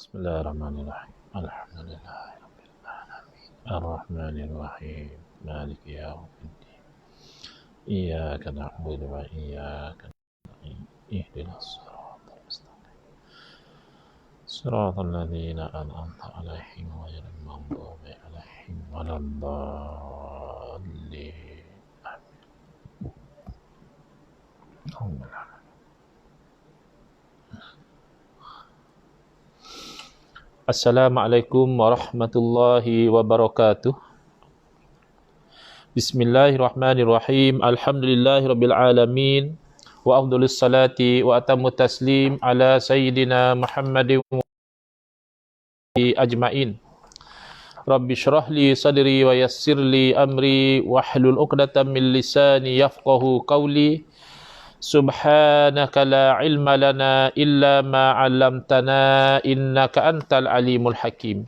Bismillahirrahmanirrahim. Alhamdulillahirabbil alamin. Arrahmanir rahim. Maliki yaumiddin. Iyyaka na'budu wa iyyaka nasta'in. Ihdinas siratal mustaqim. Siratal ladzina an'amta 'alaihim ghairil maghdubi 'alaihim waladdallin. Amin. Assalamualaikum warahmatullahi wabarakatuh. Bismillahirrahmanirrahim. Alhamdulillahirabbil alamin. Wa afdhalus salati wa atammu taslim ala sayyidina Muhammadin wa ajmain. Rabbi shrah li sadri wa yassir li amri wahlul 'uqdatam min lisani yafqahu qawli. Subhanaka la ilma lana illa ma 'allamtana innaka antal alimul hakim.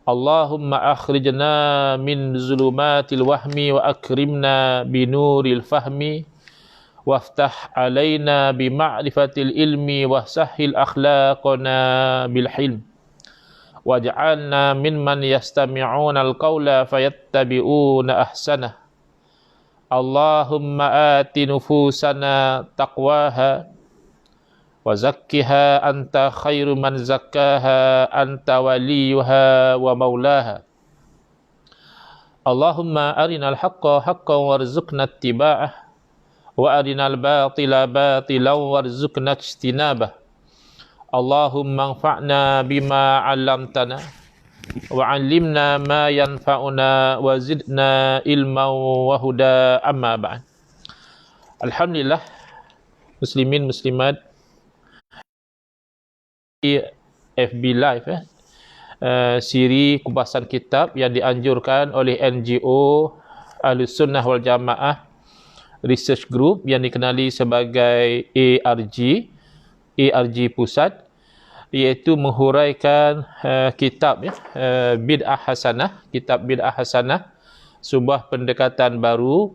Allahumma akhrijna min zulumatil wahmi wa akrimna binuril fahmi waftah alaina bima'rifatil ilmi wa sahhil akhlaqana bil hilm waj'alna mimman yastami'una al-qawla fayattabi'una ahsanah. Allahumma ati nufusana taqwaha wa zakkiha anta khairu man zakkaha anta waliyuha wa maulaha. Allahumma arinal haqqa haqqan warzuqna ittiba'ah wa arinal batila batilan warzuqna ijtinabah. Allahumma anfa'na bima 'allamtana wa 'allimna ma yanfa'una wa zidna ilman wa huda, amma ba'd. Alhamdulillah, muslimin muslimat FB Live siri kupasan kitab yang dianjurkan oleh NGO Ahlus Sunnah wal Jamaah Research Group yang dikenali sebagai ARG Pusat, iaitu menghuraikan kitab Bid'ah Hasanah, kitab Bid'ah Hasanah, sebuah pendekatan baru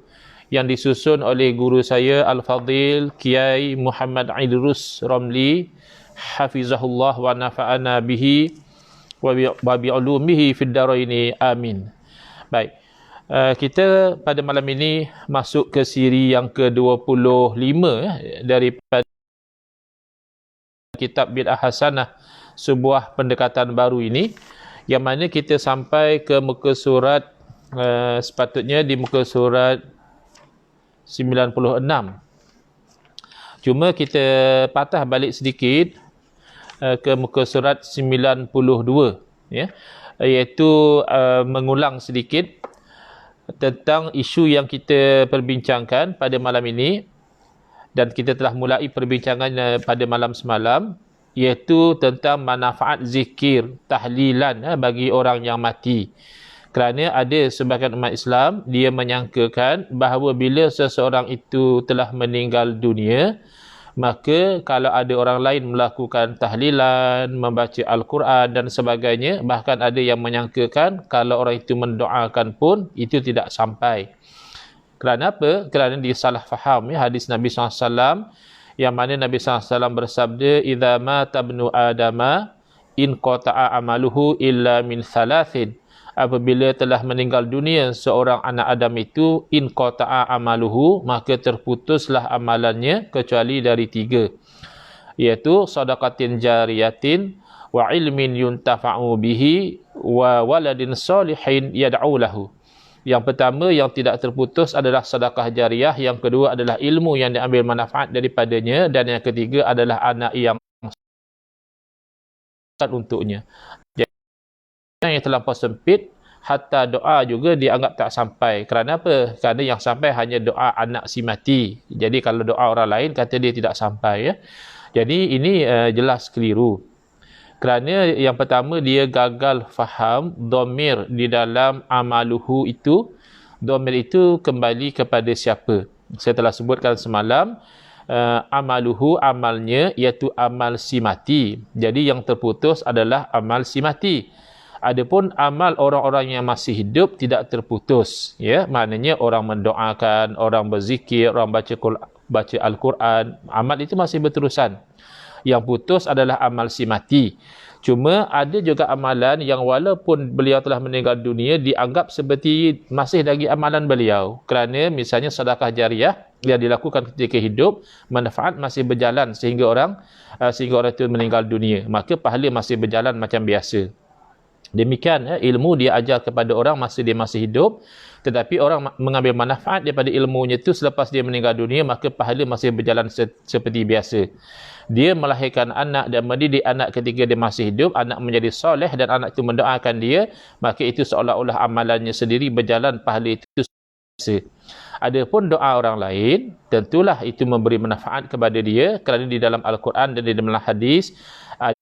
yang disusun oleh guru saya Al-Fadhil Kiai Muhammad Idrus Ramli hafizahullah wa nafa'ana bihi wa bi'ulumihi fid dharaini, amin. Baik, kita pada malam ini masuk ke siri yang ke-25 daripada kitab Bid'ah Hasanah, sebuah pendekatan baru ini, yang mana kita sampai ke muka surat sepatutnya di muka surat 96. Cuma kita patah balik sedikit ke muka surat 92, ya, iaitu mengulang sedikit tentang isu yang kita perbincangkan pada malam ini, dan kita telah mulai perbincangan pada malam semalam, iaitu tentang manfaat zikir tahlilan bagi orang yang mati. Kerana ada sebahagian umat Islam, dia menyangkakan bahawa bila seseorang itu telah meninggal dunia, maka kalau ada orang lain melakukan tahlilan, membaca Al-Quran dan sebagainya, bahkan ada yang menyangkakan kalau orang itu mendoakan pun itu tidak sampai. Kerana apa? Kerana dia salah faham hadis Nabi SAW, yang mana Nabi SAW bersabda, "Idza mata ibnu Adama in qata'a amaluhu illa min thalathin." Apabila telah meninggal dunia seorang anak Adam itu, in qata'a amaluhu, maka terputuslah amalannya kecuali dari 3, iaitu sadaqatin jariyatin wa ilmin yuntafa'u bihi wa waladin salihin yad'u lahu. Yang pertama yang tidak terputus adalah sedekah jariah, yang kedua adalah ilmu yang diambil manfaat daripadanya, dan yang ketiga adalah anak yang untuknya. Jadi yang terlampau sempit, hatta doa juga dianggap tak sampai. Kerana apa? Kerana yang sampai hanya doa anak si mati. Jadi kalau doa orang lain kata dia tidak sampai, ya. Jadi ini jelas keliru. Kerana yang pertama, dia gagal faham dhamir di dalam amaluhu itu. Dhamir itu kembali kepada siapa? Saya telah sebutkan semalam, amaluhu, amalnya, iaitu amal si mati. Jadi yang terputus adalah amal si mati. Adapun amal orang-orang yang masih hidup tidak terputus, ya. Maknanya orang mendoakan, orang berzikir, orang baca Al-Quran, amal itu masih berterusan. Yang putus adalah amal si mati. Cuma ada juga amalan yang walaupun beliau telah meninggal dunia dianggap seperti masih lagi amalan beliau. Kerana misalnya sedekah jariah yang dilakukan ketika hidup, manfaat masih berjalan sehingga orang itu meninggal dunia. Maka pahala masih berjalan macam biasa. Demikian ilmu dia ajar kepada orang masa dia masih hidup, tetapi orang mengambil manfaat daripada ilmunya itu selepas dia meninggal dunia, maka pahala masih berjalan seperti biasa. Dia melahirkan anak dan mendidik anak ketika dia masih hidup, anak menjadi soleh dan anak itu mendoakan dia, maka itu seolah-olah amalannya sendiri berjalan, pahala itu biasa. Adapun doa orang lain, tentulah itu memberi manfaat kepada dia, kerana di dalam Al-Quran dan di dalam hadis ada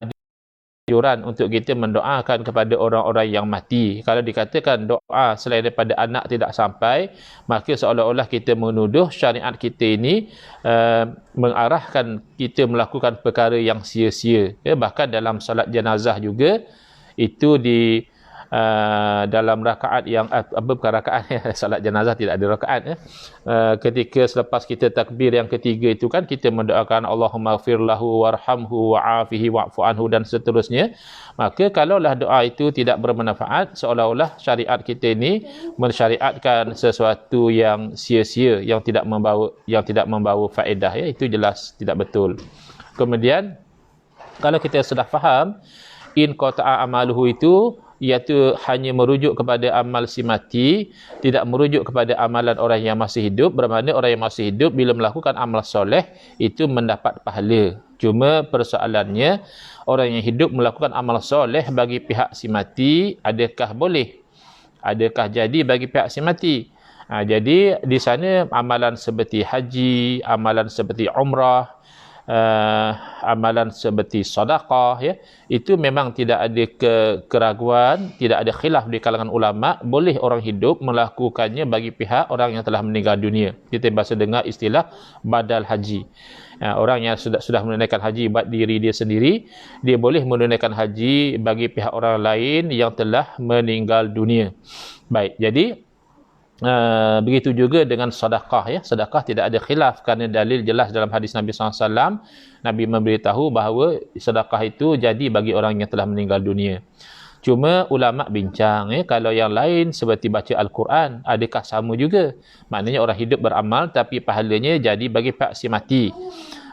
anjuran untuk kita mendoakan kepada orang-orang yang mati. Kalau dikatakan doa selain daripada anak tidak sampai, maka seolah-olah kita menuduh syariat kita ini mengarahkan kita melakukan perkara yang sia-sia. Bahkan dalam solat jenazah juga, itu di dalam rakaat yang bukan rakaat salat jenazah tidak ada rakaat ketika selepas kita takbir yang ketiga itu kan kita mendoakan Allahumma ighfir lahu warhamhu wa'afihi wa'fu anhu dan seterusnya. Maka kalaulah doa itu tidak bermanfaat, seolah-olah syariat kita ini mensyariatkan sesuatu yang sia-sia, yang tidak membawa faedah, itu jelas tidak betul. Kemudian kalau kita sudah faham in qata'a amaluhu itu, iaitu hanya merujuk kepada amal si mati, tidak merujuk kepada amalan orang yang masih hidup, bermakna orang yang masih hidup bila melakukan amal soleh itu mendapat pahala. Cuma persoalannya, orang yang hidup melakukan amal soleh bagi pihak si mati, adakah boleh? Adakah jadi bagi pihak si mati? Jadi di sana amalan seperti haji, amalan seperti umrah, amalan seperti sedekah, itu memang tidak ada keraguan, tidak ada khilaf di kalangan ulama, boleh orang hidup melakukannya bagi pihak orang yang telah meninggal dunia. Kita biasa dengar istilah badal haji. Orang yang sudah menunaikan haji buat diri dia sendiri, dia boleh menunaikan haji bagi pihak orang lain yang telah meninggal dunia. Baik, jadi begitu juga dengan sedekah, sedekah tidak ada khilaf kerana dalil jelas dalam hadis Nabi SAW. Nabi memberitahu bahawa sedekah itu jadi bagi orang yang telah meninggal dunia. Cuma ulama bincang, kalau yang lain seperti baca Al-Quran, adakah sama juga? Maknanya orang hidup beramal tapi pahalanya jadi bagi pihak si mati.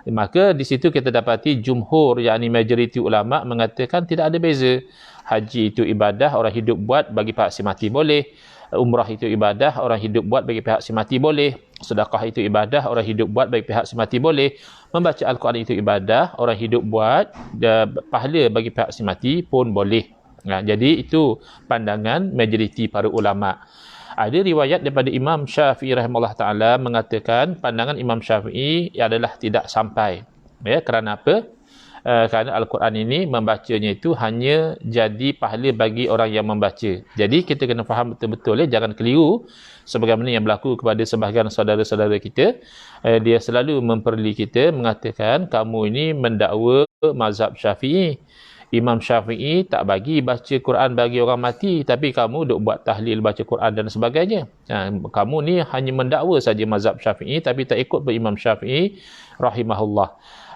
Maka di situ kita dapati jumhur, yakni majoriti ulama mengatakan tidak ada beza. Haji itu ibadah, orang hidup buat bagi pihak si mati boleh. Umrah itu ibadah, orang hidup buat bagi pihak si mati boleh. Sedekah itu ibadah, orang hidup buat bagi pihak si mati boleh. Membaca Al-Quran itu ibadah, orang hidup buat, pahala bagi pihak si mati pun boleh. Jadi itu pandangan majoriti para ulama. Ada riwayat daripada Imam Syafi'i rahimahullah ta'ala mengatakan pandangan Imam Syafi'i adalah tidak sampai. Kerana apa? Kerana Al-Quran ini membacanya itu hanya jadi pahala bagi orang yang membaca. Jadi kita kena faham betul-betul, jangan keliru sebagaimana yang berlaku kepada sebahagian saudara-saudara kita. Dia selalu memperli kita mengatakan kamu ini mendakwa mazhab Syafi'i. Imam Syafi'i tak bagi baca Quran bagi orang mati, tapi kamu duk buat tahlil baca Quran dan sebagainya. Kamu ni hanya mendakwa saja mazhab Syafi'i tapi tak ikut Imam Syafi'i rahimahullah.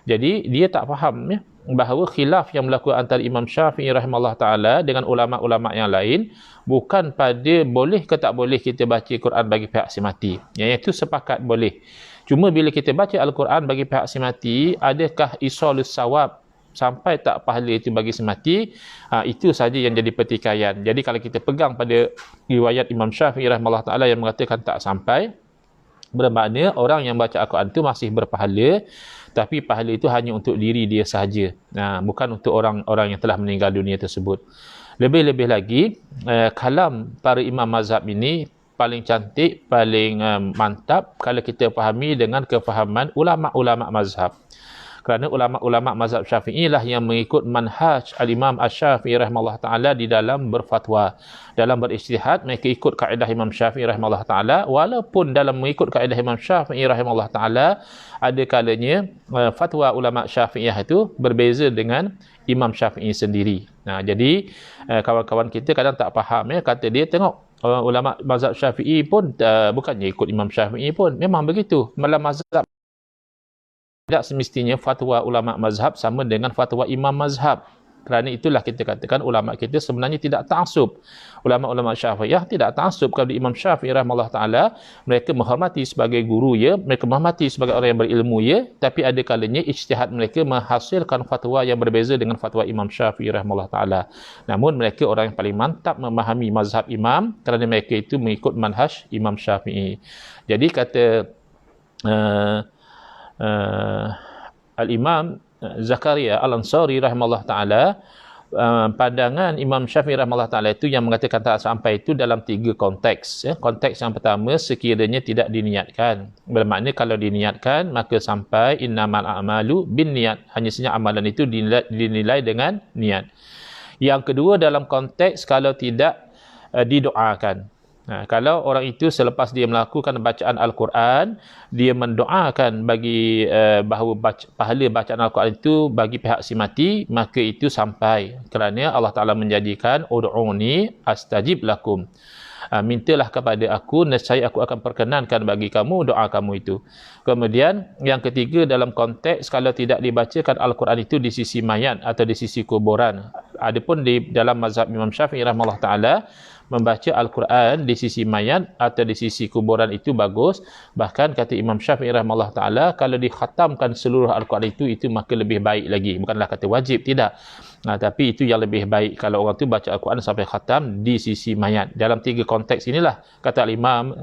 Jadi dia tak faham bahawa khilaf yang berlaku antara Imam Syafi'i rahimahullah ta'ala dengan ulama-ulama yang lain bukan pada boleh ke tak boleh kita baca Quran bagi pihak si mati. Yang itu sepakat boleh. Cuma bila kita baca Al-Quran bagi pihak si mati, adakah isalus sawab, sampai tak pahala itu bagi si mati? Itu saja yang jadi pertikaian. Jadi kalau kita pegang pada riwayat Imam Syafi'i rahimahullah ta'ala yang mengatakan tak sampai, bermakna orang yang baca Al-Quran itu masih berpahala, tapi pahala itu hanya untuk diri dia sahaja, bukan untuk orang-orang yang telah meninggal dunia tersebut. Lebih-lebih lagi, kalam para imam mazhab ini paling cantik, paling mantap kalau kita fahami dengan kefahaman ulama-ulama mazhab. Kerana ulama-ulama mazhab Syafi'i lah yang mengikut manhaj al-Imam Asy-Syafi'i rahimahullah ta'ala di dalam berfatwa. Dalam berijtihad, mereka ikut kaedah Imam Syafi'i rahimahullah ta'ala. Walaupun dalam mengikut kaedah Imam Syafi'i rahimahullah ta'ala, ada kalanya fatwa ulama Syafi'iyah itu berbeza dengan Imam Syafi'i sendiri. Jadi kawan-kawan kita kadang tak faham, kata dia tengok ulama mazhab Syafi'i pun bukannya ikut Imam Syafi'i pun. Memang begitu. Malah mazhab tidak semestinya fatwa ulama mazhab sama dengan fatwa imam mazhab. Kerana itulah kita katakan ulama kita sebenarnya tidak ta'assub. Ulama-ulama Syafi'iyah tidak ta'assub kepada Imam Syafi'i rahimahullah taala. Mereka menghormati sebagai guru ya, mereka menghormati sebagai orang yang berilmu ya, tapi ada kalanya ijtihad mereka menghasilkan fatwa yang berbeza dengan fatwa Imam Syafi'i rahimahullah taala. Namun mereka orang yang paling mantap memahami mazhab imam kerana mereka itu mengikut manhaj Imam Syafi'i. Jadi kata Al-Imam Zakaria Al-Ansari rahimahullah taala, pandangan Imam Syafi'i rahimahullah taala itu yang mengatakan tak sampai itu dalam 3 konteks ya. Konteks yang pertama, sekiranya tidak diniatkan. Bermakna kalau diniatkan maka sampai innamal a'malu binniyat, hanya saja amalan itu dinilai dengan niat. Yang kedua, dalam konteks kalau tidak didoakan. Kalau orang itu selepas dia melakukan bacaan Al-Quran, dia mendoakan bagi bahawa pahala bacaan Al-Quran itu bagi pihak si mati, maka itu sampai. Kerana Allah Ta'ala menjadikan ud'uni astajib lakum. Mintalah kepada aku, nescaya aku akan perkenankan bagi kamu doa kamu itu. Kemudian yang ketiga, dalam konteks kalau tidak dibacakan Al-Quran itu di sisi mayat atau di sisi kuburan. Adapun di dalam mazhab Imam Syafi'i rahimahullah taala, membaca Al-Quran di sisi mayat atau di sisi kuburan itu bagus. Bahkan kata Imam Syafi'i rahimahullah taala, kalau dikhatamkan seluruh Al-Quran itu maka lebih baik lagi. Bukanlah kata wajib, tidak. Tapi itu yang lebih baik kalau orang tu baca Al-Quran sampai khatam di sisi mayat. Dalam 3 konteks inilah kata Imam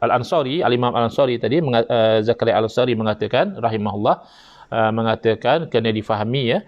Al-Ansari, Al-Imam Al-Ansari tadi, Zakaria Al-Ansari mengatakan rahimahullah, mengatakan kena difahami ya,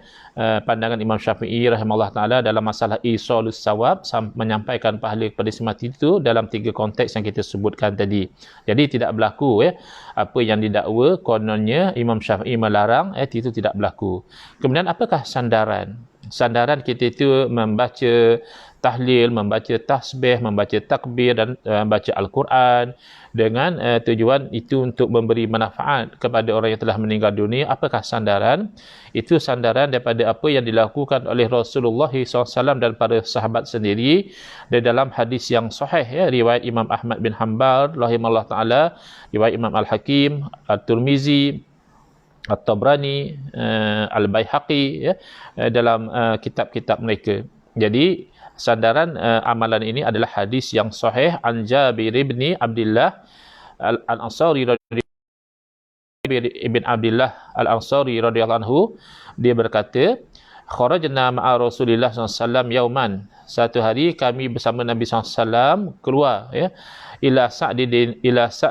pandangan Imam Syafi'i rahimahullah taala dalam masalah isalus sawab, menyampaikan pahala kepada si mati itu dalam 3 konteks yang kita sebutkan tadi. Jadi tidak berlaku ya apa yang didakwa kononnya Imam Syafi'i melarang, itu tidak berlaku. Kemudian apakah sandaran? Sandaran kita itu membaca tahlil, membaca tasbih, membaca takbir dan membaca Al-Quran dengan tujuan itu untuk memberi manfaat kepada orang yang telah meninggal dunia. Apakah sandaran? Itu sandaran daripada apa yang dilakukan oleh Rasulullah SAW dan para sahabat sendiri. Dan dalam hadis yang sahih ya, riwayat Imam Ahmad bin Hanbal rahimahullah taala, riwayat Imam Al-Hakim, At-Tirmizi, At-Tabrani, Al-Baihaqi ya, dalam kitab-kitab mereka. Jadi sandaran amalan ini adalah hadis yang sahih an Jabir bin Abdullah Al-Ansari ibn Abdullah Al-Ansari radhiyallahu anhu. Dia berkata, kharajna ma'a Rasulillah SAW yauman. Satu hari kami bersama Nabi SAW keluar ya, ila Sa'd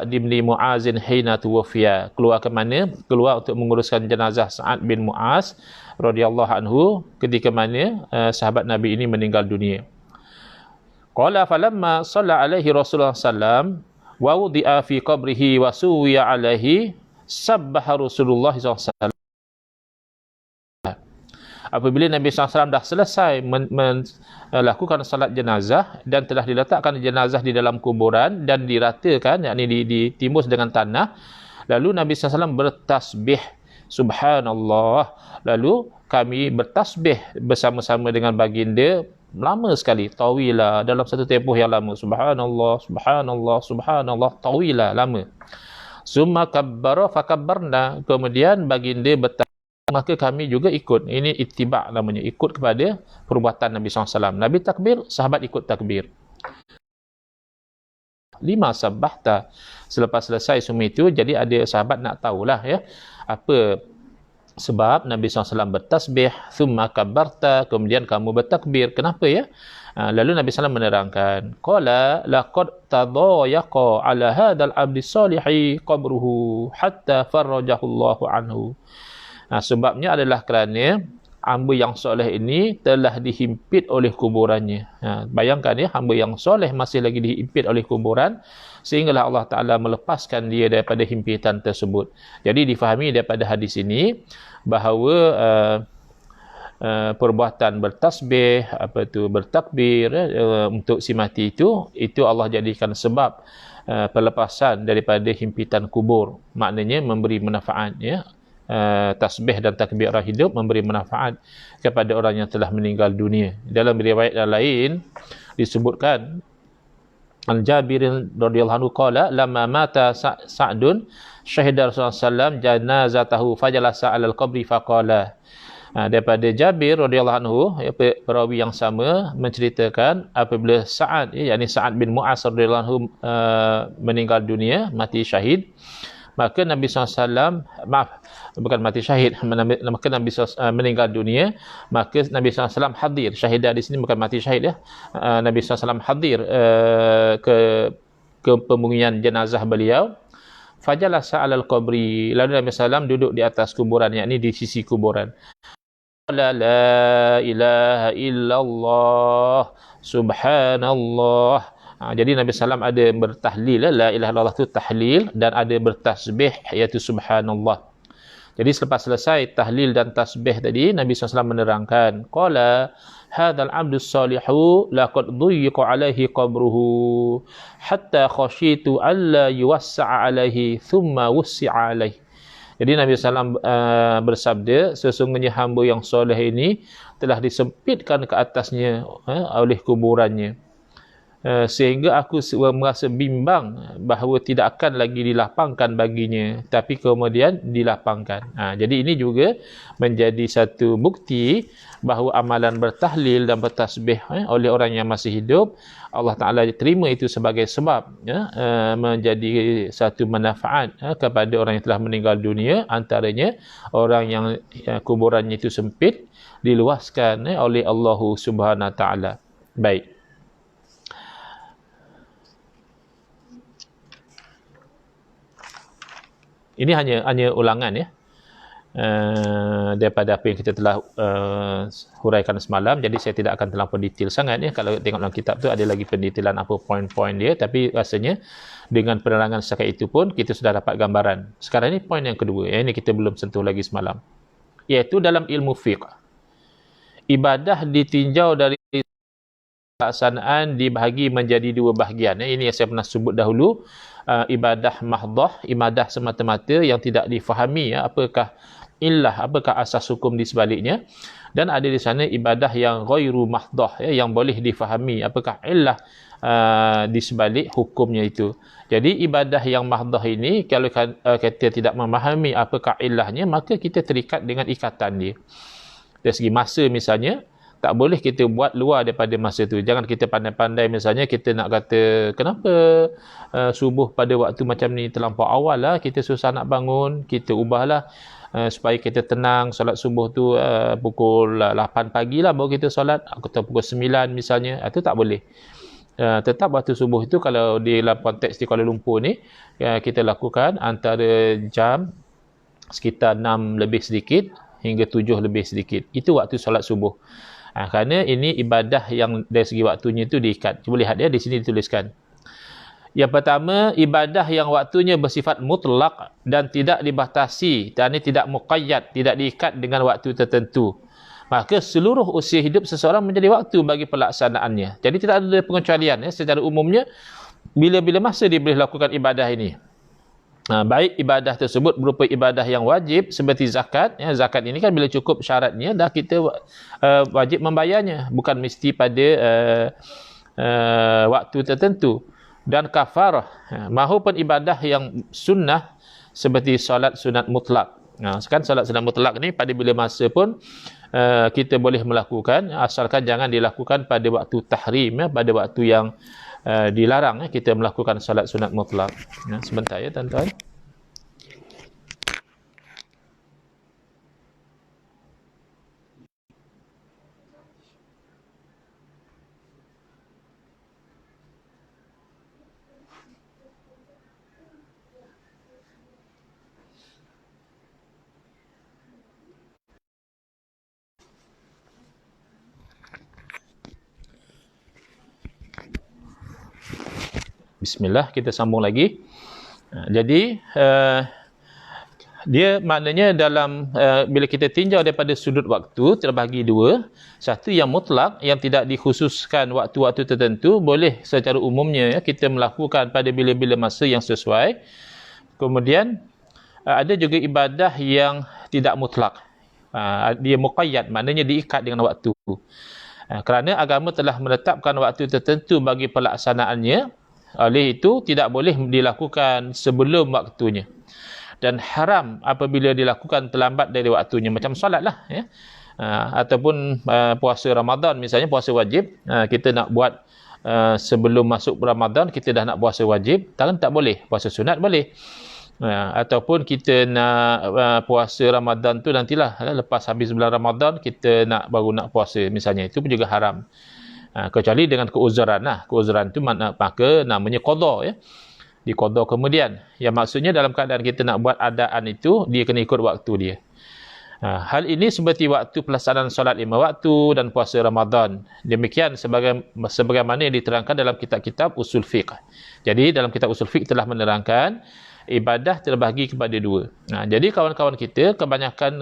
bin Mu'azin hina tuwafiya. Keluar ke mana? Keluar untuk menguruskan jenazah Sa'ad bin Mu'az radhiyallahu anhu ketika mana sahabat Nabi ini meninggal dunia. Qala falamma shalla alaihi Rasulullah sallam wa wudi'a fi qabrihi wa suwiya alaihi sabbaha Rasulullah sallallahu. Apabila Nabi SAW dah selesai melakukan salat jenazah dan telah diletakkan jenazah di dalam kuburan dan diratakan, yakni ditimbus dengan tanah, lalu Nabi SAW bertasbih subhanallah. Lalu kami bertasbih bersama-sama dengan baginda lama sekali, tawila, dalam satu tempoh yang lama. Subhanallah, subhanallah, subhanallah, tawila, lama. Summa kabbara fakabbarna. Kemudian baginda bertasbih, maka kami juga ikut. Ini ittiba' namanya, ikut kepada perbuatan Nabi SAW. Nabi takbir, sahabat ikut takbir. 5 sabbahta. Selepas selesai semua itu, jadi ada sahabat nak tahulah ya, apa sebab Nabi SAW bertasbih, thumma kabbarta, kemudian kamu bertakbir. Kenapa ya? Lalu Nabi SAW menerangkan, qala laqad tadayaqa ala hadzal abdi salihi qabruhu hatta farrajahu Allahu anhu. Sebabnya adalah kerana hamba yang soleh ini telah dihimpit oleh kuburannya. Bayangkan ya, hamba yang soleh masih lagi dihimpit oleh kuburan, sehinggalah Allah Ta'ala melepaskan dia daripada himpitan tersebut. Jadi difahami daripada hadis ini bahawa perbuatan bertasbih, bertakbir untuk si mati itu Allah jadikan sebab pelepasan daripada himpitan kubur. Maknanya memberi manfaat ya. Tasbih dan takbir orang hidup memberi manfaat kepada orang yang telah meninggal dunia. Dalam riwayat yang lain disebutkan An Jabir radhiyallahu anhu qala lamma mata Sa'dun syahida Rasulullah sallallahu janazatahu fajalasa 'alal qabri faqala. Daripada Jabir radhiyallahu anhu, perawi yang sama menceritakan apabila Sa'ad, yakni Sa'ad bin Mu'az radhiyallahu anhu meninggal dunia, mati syahid, maka Nabi SAW, bukan mati syahid, maka Nabi SAW meninggal dunia, maka Nabi SAW hadir. Syahidah di sini bukan mati syahid, ya. Nabi SAW hadir ke pemungkingan jenazah beliau. Fajalasa 'alal qabri, lalu Nabi SAW duduk di atas kuburan, yakni di sisi kuburan. La ilaha illallah subhanallah. Jadi Nabi SAW ada bertahlil, la ilaha illallah itu tahlil, dan ada bertasbih iaitu subhanallah. Jadi selepas selesai tahlil dan tasbih tadi, Nabi SAW menerangkan, qala hadzal 'abdus salihu laqad dhuyyiqa 'alaihi qabruhu hatta khasyitu alla yuwassa'a 'alaihi thumma wussi'a 'alaihi. Jadi Nabi SAW bersabda, sesungguhnya hamba yang soleh ini telah disempitkan ke atasnya oleh kuburannya. Sehingga aku merasa bimbang bahawa tidak akan lagi dilapangkan baginya, tapi kemudian dilapangkan. Jadi ini juga menjadi satu bukti bahawa amalan bertahlil dan bertasbih oleh orang yang masih hidup, Allah Ta'ala terima itu sebagai sebab menjadi satu manfaat kepada orang yang telah meninggal dunia. Antaranya orang yang kuburannya itu sempit diluaskan oleh Allah Subhanahu Wa Ta'ala. Baik. Ini hanya ulangan, ya, daripada apa yang kita telah huraikan semalam. Jadi saya tidak akan terlampau detail sangat, ya. Kalau tengok dalam kitab tu ada lagi pendetailan apa poin-poin dia, tapi rasanya dengan penerangan setakat itu pun kita sudah dapat gambaran. Sekarang ini poin yang kedua, ini kita belum sentuh lagi semalam, iaitu dalam ilmu fiqh, ibadah ditinjau dari pelaksanaan dibahagi menjadi dua bahagian. Ini yang saya pernah sebut dahulu. Ibadah mahdah, ibadah semata-mata yang tidak difahami, apakah illah, apakah asas hukum di sebaliknya, dan ada di sana ibadah yang ghairu mahdah, yang boleh difahami apakah illah di sebalik hukumnya itu. Jadi ibadah yang mahdah ini, kalau kita tidak memahami apakah illahnya, maka kita terikat dengan ikatan dia. Dari segi masa misalnya, tak boleh kita buat luar daripada masa tu. Jangan kita pandai-pandai misalnya kita nak kata kenapa subuh pada waktu macam ni terlampau awal lah, kita susah nak bangun, kita ubahlah supaya kita tenang, solat subuh tu pukul 8 pagi lah baru kita solat, atau pukul 9 misalnya. Itu tak boleh. Tetap waktu subuh itu, kalau di dalam konteks di Kuala Lumpur ni, kita lakukan antara jam sekitar 6 lebih sedikit hingga 7 lebih sedikit. Itu waktu solat subuh. Kerana ini ibadah yang dari segi waktunya itu diikat. Cuba lihat, ya, di sini dituliskan. Yang pertama, ibadah yang waktunya bersifat mutlak dan tidak dibatasi, dan ini tidak muqayyad, tidak diikat dengan waktu tertentu. Maka seluruh usia hidup seseorang menjadi waktu bagi pelaksanaannya. Jadi tidak ada pengecualian, ya. Secara umumnya, bila-bila masa dia boleh lakukan ibadah ini. Baik ibadah tersebut berupa ibadah yang wajib seperti zakat, ya. Zakat ini kan bila cukup syaratnya dah kita wajib membayarnya, bukan mesti pada waktu tertentu. Dan kafarah, mahupun ibadah yang sunnah seperti solat sunat mutlak. Sekarang solat sunat mutlak ni pada bila masa pun kita boleh melakukan, asalkan jangan dilakukan pada waktu tahrim, ya, pada waktu yang dilarang, kita melakukan solat sunat mutlak. Sebentar, ya tuan-tuan. Bismillah, kita sambung lagi. Jadi dia maknanya dalam bila kita tinjau daripada sudut waktu terbahagi dua. Satu yang mutlak, yang tidak dikhususkan waktu-waktu tertentu, boleh secara umumnya, ya, kita melakukan pada bila-bila masa yang sesuai. Kemudian ada juga ibadah yang tidak mutlak, dia muqayyad, maknanya diikat dengan waktu. Kerana agama telah menetapkan waktu tertentu bagi pelaksanaannya, Oleh itu tidak boleh dilakukan sebelum waktunya, dan haram apabila dilakukan terlambat dari waktunya, macam solat lah ya. Ataupun puasa Ramadan misalnya, puasa wajib, kita nak buat sebelum masuk Ramadan, kita dah nak puasa wajib, tak boleh. Puasa sunat boleh. Ataupun kita nak puasa Ramadan tu nantilah, lepas habis bulan Ramadan kita baru nak puasa misalnya, itu pun juga haram. Kecuali dengan keuzuran lah. Keuzuran tu maka namanya qada ya. Diqada kemudian. Yang maksudnya dalam keadaan kita nak buat adaan itu, dia kena ikut waktu dia. Hal ini seperti waktu pelaksanaan solat 5 waktu dan puasa Ramadan. Demikian sebagaimana yang diterangkan dalam kitab-kitab usul fiqh. Jadi dalam kitab usul fiqh telah menerangkan ibadah terbahagi kepada dua. Jadi kawan-kawan kita kebanyakan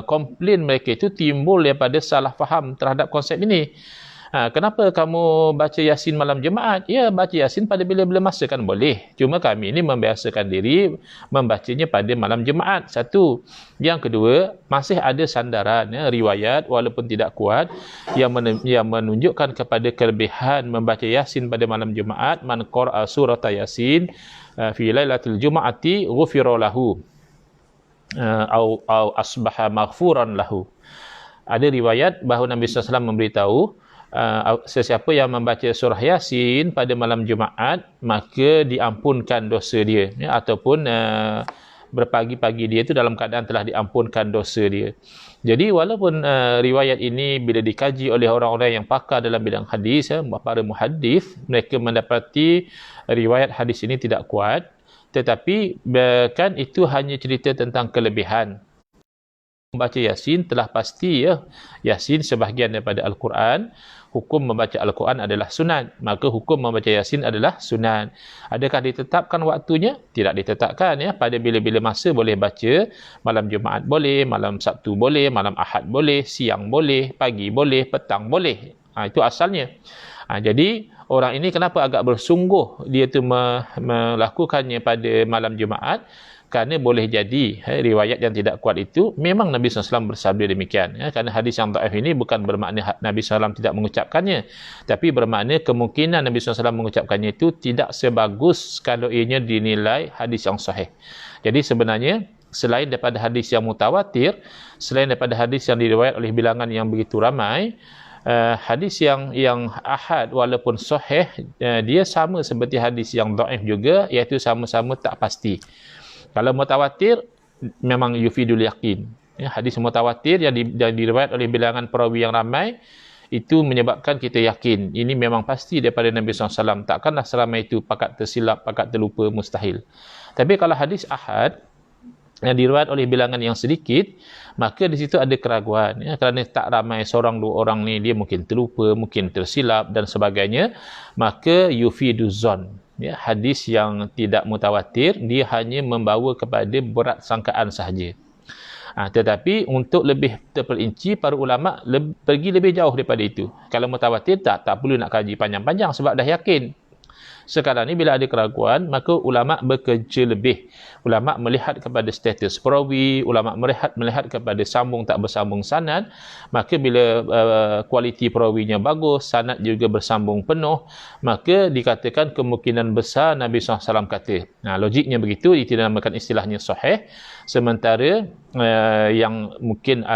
komplain mereka itu timbul daripada salah faham terhadap konsep ini. Kenapa kamu baca Yasin malam Jumaat? Ya, baca Yasin pada bila-bila masa kan boleh. Cuma kami ini membiasakan diri membacanya pada malam Jumaat. Satu. Yang kedua, masih ada sandaran riwayat walaupun tidak kuat yang menunjukkan kepada kelebihan membaca Yasin pada malam Jumaat. Man qara'a surata Yasin fi lailatul Jum'ati ghufira lahu au asbaha maghfuran lahu. Ada riwayat bahawa Nabi SAW memberitahu sesiapa yang membaca surah Yasin pada malam Jumaat, maka diampunkan dosa dia ya, ataupun berpagi-pagi dia itu dalam keadaan telah diampunkan dosa dia. Jadi walaupun riwayat ini bila dikaji oleh orang-orang yang pakar dalam bidang hadis, para muhaddis, mereka mendapati riwayat hadis ini tidak kuat, tetapi kan itu hanya cerita tentang kelebihan. Membaca Yasin telah pasti ya, Yasin sebahagian daripada Al-Quran. Hukum membaca Al-Quran adalah sunat, maka hukum membaca Yasin adalah sunat. Adakah ditetapkan waktunya? Tidak ditetapkan ya. Pada bila-bila masa boleh baca, malam Jumaat boleh, malam Sabtu boleh, malam Ahad boleh, siang boleh, pagi boleh, petang boleh. Itu asalnya. Jadi orang ini kenapa agak bersungguh dia tu melakukannya pada malam Jumaat? Kerana boleh jadi riwayat yang tidak kuat itu memang Nabi SAW bersabda demikian. Kerana hadis yang dhaif ini bukan bermakna Nabi SAW tidak mengucapkannya, tapi bermakna kemungkinan Nabi SAW mengucapkannya itu tidak sebagus kalau ianya dinilai hadis yang sahih. Jadi sebenarnya selain daripada hadis yang mutawatir, selain daripada hadis yang diriwayat oleh bilangan yang begitu ramai, hadis yang ahad walaupun sahih, dia sama seperti hadis yang dhaif juga, iaitu sama-sama tak pasti. Kalau mutawatir memang yufidul yakin. Ya, hadis mutawatir yang diriwayat oleh bilangan perawi yang ramai itu menyebabkan kita yakin ini memang pasti daripada Nabi SAW. Takkanlah seramai itu pakat tersilap, pakat terlupa, mustahil. Tapi kalau hadis ahad yang diriwayat oleh bilangan yang sedikit, maka di situ ada keraguan ya, kerana tak ramai, seorang dua orang ni dia mungkin terlupa, mungkin tersilap dan sebagainya, maka yufiduz zon. Ya, hadis yang tidak mutawatir dia hanya membawa kepada berat sangkaan sahaja. Tetapi untuk lebih terperinci, para ulama pergi lebih jauh daripada itu. Kalau mutawatir tak perlu nak kaji panjang-panjang sebab dah yakin. Sekarang ni bila ada keraguan, maka ulama bekerja lebih. Ulama melihat kepada status perawi, ulama melihat kepada sambung tak bersambung sanad. Maka bila kualiti perawinya bagus, sanad juga bersambung penuh, maka dikatakan kemungkinan besar Nabi SAW kata. Logiknya begitu, itu dinamakan istilahnya sahih. Sementara yang mungkin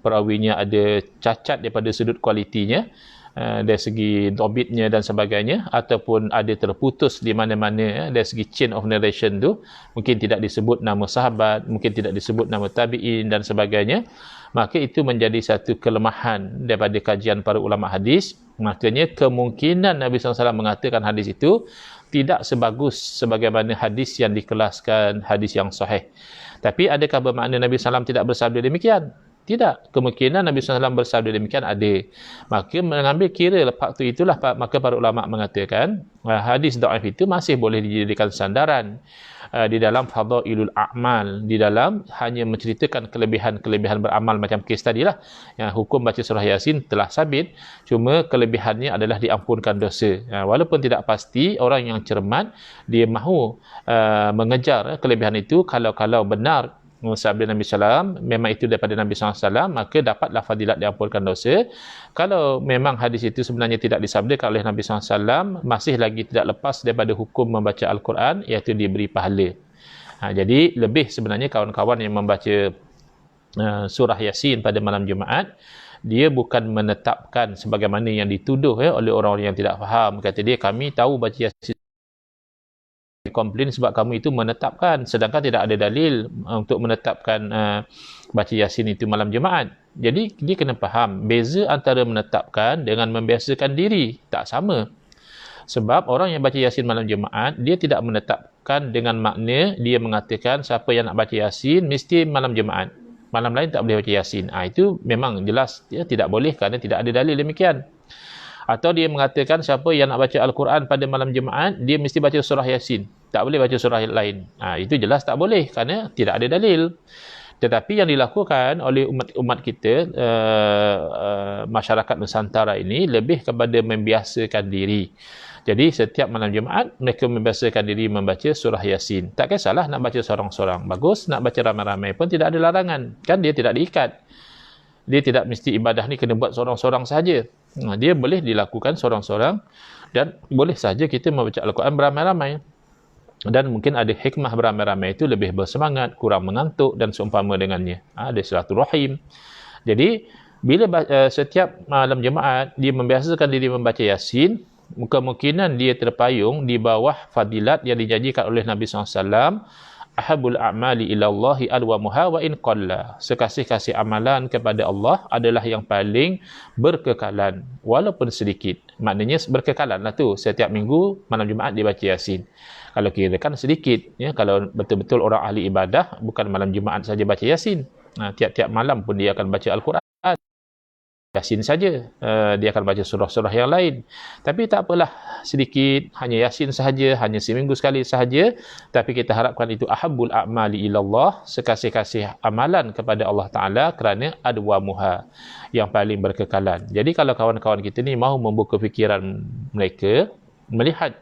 perawinya ada cacat daripada sudut kualitinya, dari segi dobitnya dan sebagainya, ataupun ada terputus di mana-mana dari segi chain of narration tu, mungkin tidak disebut nama sahabat, mungkin tidak disebut nama tabi'in dan sebagainya, maka itu menjadi satu kelemahan daripada kajian para ulama hadis. Makanya kemungkinan Nabi SAW mengatakan hadis itu tidak sebagus sebagaimana hadis yang dikelaskan hadis yang sahih. Tapi adakah bermakna Nabi SAW tidak bersabda demikian? Tidak. Kemungkinan Nabi SAW bersabda demikian ada. Maka mengambil kira waktu itulah, maka para ulama mengatakan hadis dhaif itu masih boleh dijadikan sandaran di dalam fadailul a'mal, di dalam hanya menceritakan kelebihan-kelebihan beramal macam kes tadilah. Yang hukum baca surah Yasin telah sabit, cuma kelebihannya adalah diampunkan dosa. Walaupun tidak pasti, orang yang cermat dia mahu mengejar kelebihan itu kalau benar sabda Nabi SAW, memang itu daripada Nabi SAW, maka dapatlah fadilat diampunkan dosa. Kalau memang hadis itu sebenarnya tidak disabdakan oleh Nabi SAW, masih lagi tidak lepas daripada hukum membaca Al-Quran, iaitu diberi pahala. Jadi lebih sebenarnya kawan-kawan yang membaca surah Yasin pada malam Jumaat, dia bukan menetapkan sebagaimana yang dituduh oleh orang-orang yang tidak faham. Kata dia, kami tahu baca Yasin, komplain sebab kamu itu menetapkan, sedangkan tidak ada dalil untuk menetapkan baca Yasin itu malam Jumaat. Jadi dia kena faham beza antara menetapkan dengan membiasakan diri, tak sama. Sebab orang yang baca Yasin malam Jumaat, dia tidak menetapkan dengan makna dia mengatakan siapa yang nak baca Yasin mesti malam Jumaat, malam lain tak boleh baca Yasin. Itu memang jelas dia tidak boleh kerana tidak ada dalil demikian. Atau dia mengatakan siapa yang nak baca Al-Quran pada malam Jumaat, dia mesti baca surah Yasin, tak boleh baca surah lain. Itu jelas tak boleh kerana tidak ada dalil. Tetapi yang dilakukan oleh umat kita, masyarakat Nusantara ini, lebih kepada membiasakan diri. Jadi setiap malam Jumaat mereka membiasakan diri membaca surah Yasin. Tak kisahlah nak baca seorang-seorang, bagus. Nak baca ramai-ramai pun tidak ada larangan. Kan dia tidak diikat. Dia tidak mesti ibadah ni kena buat seorang-seorang saja. Dia boleh dilakukan seorang-seorang, dan boleh saja kita membaca Al-Quran beramai-ramai. Dan mungkin ada hikmah beramai-ramai itu lebih bersemangat, kurang mengantuk dan seumpama dengannya. Ada silaturahim. Jadi bila setiap malam Jumaat dia membiasakan diri membaca Yasin, kemungkinan dia terpayung di bawah fadilat yang dijanjikan oleh Nabi SAW. Ahabul a'mali ilallahi alwamuha wa in qalla. Sekasih-kasih amalan kepada Allah adalah yang paling berkekalan, walaupun sedikit. Maknanya berkekalan lah tu. Setiap minggu malam Jumaat dia baca Yasin. Kalau kira kan sedikit, kalau betul-betul orang ahli ibadah, bukan malam Jumaat saja baca Yasin. Tiap-tiap malam pun dia akan baca Al-Quran. Yasin saja, dia akan baca surah-surah yang lain. Tapi tak apalah, sedikit, hanya Yasin sahaja, hanya seminggu sekali sahaja. Tapi kita harapkan itu ahabbul a'mali ilallah, sekasih-kasih amalan kepada Allah Ta'ala, kerana adwamuha, yang paling berkekalan. Jadi kalau kawan-kawan kita ni mahu membuka fikiran mereka, melihat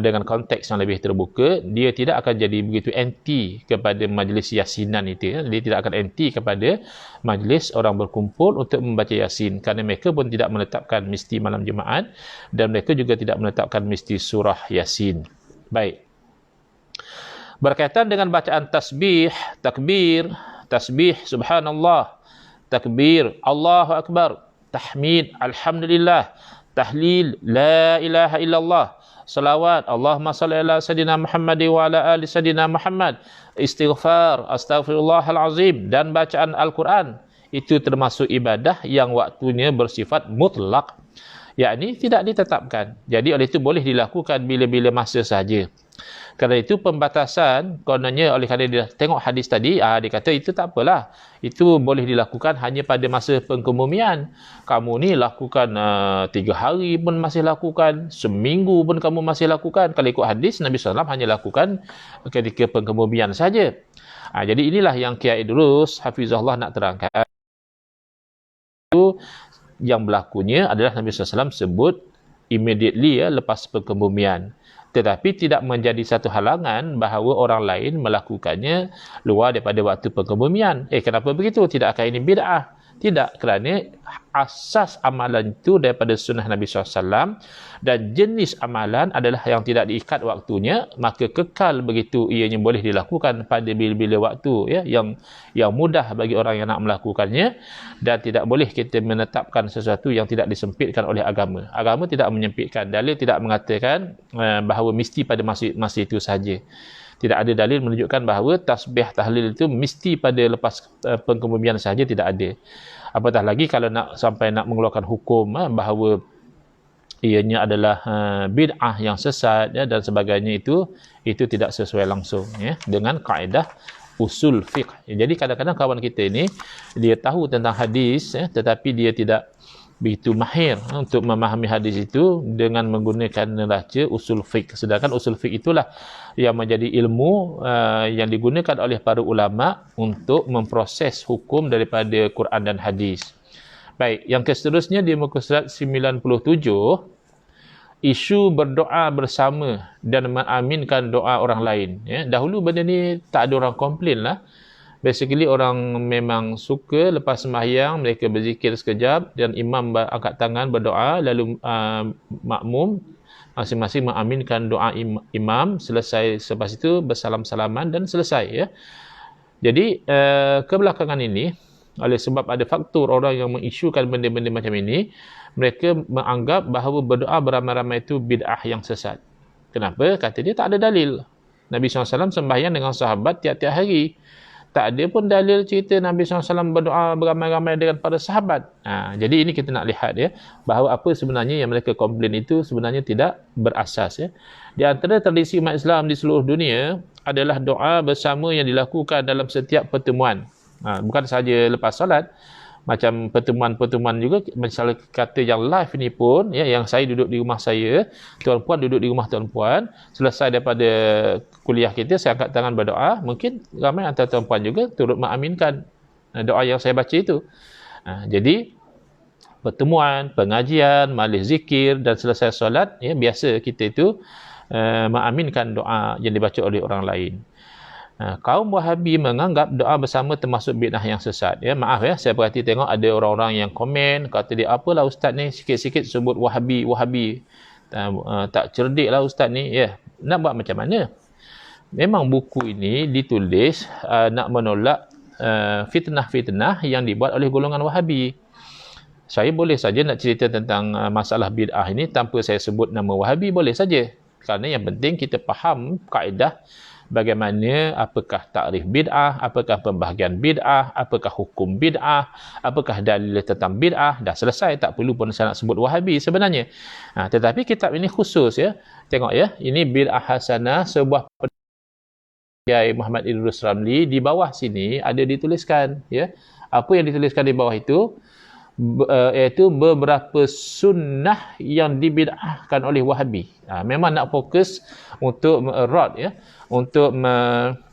dengan konteks yang lebih terbuka, dia tidak akan jadi begitu anti kepada majlis Yasinan itu. Dia tidak akan anti kepada majlis orang berkumpul untuk membaca Yasin, kerana mereka pun tidak menetapkan mesti malam Jumaat, dan mereka juga tidak menetapkan mesti surah Yasin. Baik. Berkaitan dengan bacaan tasbih, takbir, tasbih subhanallah, takbir Allahu akbar, tahmid alhamdulillah, tahlil la ilaha illallah, salawat Allahumma salli ala sayyidina Muhammad wa ala ali sayyidina Muhammad, istighfar astaghfirullahalazim, dan bacaan Al-Quran, itu termasuk ibadah yang waktunya bersifat mutlak, yakni tidak ditetapkan. Jadi oleh itu boleh dilakukan bila-bila masa sahaja. Kerana itu pembatasan, kononnya oleh kerana dia tengok hadis tadi, dia kata itu tak apalah, itu boleh dilakukan hanya pada masa pengkemumian. Kamu ni lakukan 3 hari pun masih lakukan, seminggu pun kamu masih lakukan. Kalau ikut hadis, Nabi SAW hanya lakukan ketika pengkemumian saja. Jadi inilah yang Kiai Idrus Hafizahullah nak terangkan. Itu yang berlakunya adalah Nabi SAW sebut immediately, lepas pengkemumian. Tetapi tidak menjadi satu halangan bahawa orang lain melakukannya luar daripada waktu pengkemumian. Kenapa begitu? Tidak akan ini bid'ah. Tidak, kerana asas amalan itu daripada sunnah Nabi SAW, dan jenis amalan adalah yang tidak diikat waktunya, maka kekal begitu ianya boleh dilakukan pada bila-bila waktu yang mudah bagi orang yang nak melakukannya, dan tidak boleh kita menetapkan sesuatu yang tidak disempitkan oleh agama. Agama tidak menyempitkan, dalil tidak mengatakan bahawa mesti pada masa itu sahaja. Tidak ada dalil menunjukkan bahawa tasbih tahlil itu mesti pada lepas pengkemumian sahaja, tidak ada. Apatah lagi kalau sampai nak mengeluarkan hukum bahawa ianya adalah bid'ah yang sesat dan sebagainya, itu tidak sesuai langsung dengan kaedah usul fiqh. Jadi kadang-kadang kawan kita ini dia tahu tentang hadis, tetapi dia tidak begitu mahir untuk memahami hadis itu dengan menggunakan neraca usul fiqh. Sedangkan usul fiqh itulah yang menjadi ilmu yang digunakan oleh para ulama untuk memproses hukum daripada Quran dan hadis. Baik, yang seterusnya di muka surat 97, isu berdoa bersama dan mengaminkan doa orang lain. Dahulu benda ni tak ada orang komplain lah. Basically orang memang suka lepas sembahyang mereka berzikir sekejap dan imam angkat tangan berdoa, lalu makmum masing-masing mengaminkan doa imam, selesai selepas itu bersalam-salaman dan selesai, ya. Jadi kebelakangan ini, oleh sebab ada faktor orang yang mengisukan benda-benda macam ini, mereka menganggap bahawa berdoa beramai-ramai itu bid'ah yang sesat. Kenapa? Kata dia tak ada dalil. Nabi SAW sembahyang dengan sahabat tiap-tiap hari. Tak ada pun dalil cerita Nabi SAW berdoa beramai-ramai dengan para sahabat. Jadi ini kita nak lihat, ya, bahawa apa sebenarnya yang mereka komplain itu sebenarnya tidak berasas, ya. Di antara tradisi umat Islam di seluruh dunia adalah doa bersama yang dilakukan dalam setiap pertemuan. Bukan sahaja lepas solat, macam pertemuan-pertemuan juga, misalnya kata yang live ini pun, ya, yang saya duduk di rumah saya, tuan-puan duduk di rumah tuan-puan, selesai daripada kuliah kita, saya angkat tangan berdoa, mungkin ramai antara tuan-puan juga turut mengaminkan doa yang saya baca itu. Jadi pertemuan, pengajian, majlis zikir dan selesai solat, ya, biasa kita itu mengaminkan doa yang dibaca oleh orang lain. Kaum Wahabi menganggap doa bersama termasuk bid'ah yang sesat, ya. Maaf, ya, saya perhati tengok ada orang-orang yang komen kata dia, apalah ustaz ni sikit-sikit sebut Wahabi, tak cerdik lah ustaz ni, ya. Nak buat macam mana? Memang buku ini ditulis nak menolak fitnah-fitnah yang dibuat oleh golongan Wahabi. Saya boleh saja nak cerita tentang masalah bid'ah ini tanpa saya sebut nama Wahabi, boleh saja. Kerana yang penting kita faham kaedah bagaimana, apakah takrif bid'ah, apakah pembahagian bid'ah, apakah hukum bid'ah, apakah dalil tentang bid'ah. Dah selesai, tak perlu pun saya nak sebut Wahabi sebenarnya. Tetapi kitab ini khusus, ya. Tengok, ya, ini Bid'ah Hasanah, sebuah Kiai Muhammad Idrus Ramli. Di bawah sini ada dituliskan, ya. Apa yang dituliskan di bawah itu? Iaitu beberapa sunnah yang dibid'ahkan oleh Wahabi. Memang nak fokus untuk merod, ya, untuk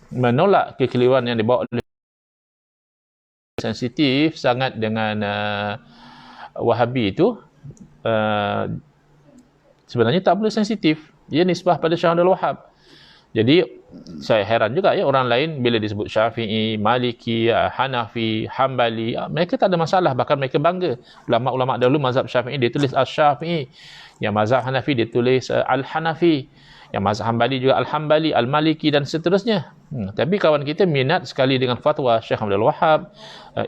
menolak kekeliruan yang dibawa oleh sensitif sangat dengan Wahabi itu. Sebenarnya tak perlu sensitif. Ia nisbah pada Syekh Abdul Wahab. Jadi saya heran juga, ya, orang lain bila disebut Syafi'i, Maliki, Hanafi, Hambali, mereka tak ada masalah, bahkan mereka bangga. Ulama-ulama dahulu mazhab Syafi'i dia tulis Al-Syafi'i, yang mazhab Hanafi dia tulis Al-Hanafi, yang mazhab Hambali juga Al-Hambali, Al-Maliki dan seterusnya. Tapi kawan kita minat sekali dengan fatwa Syekh Abdul Wahab,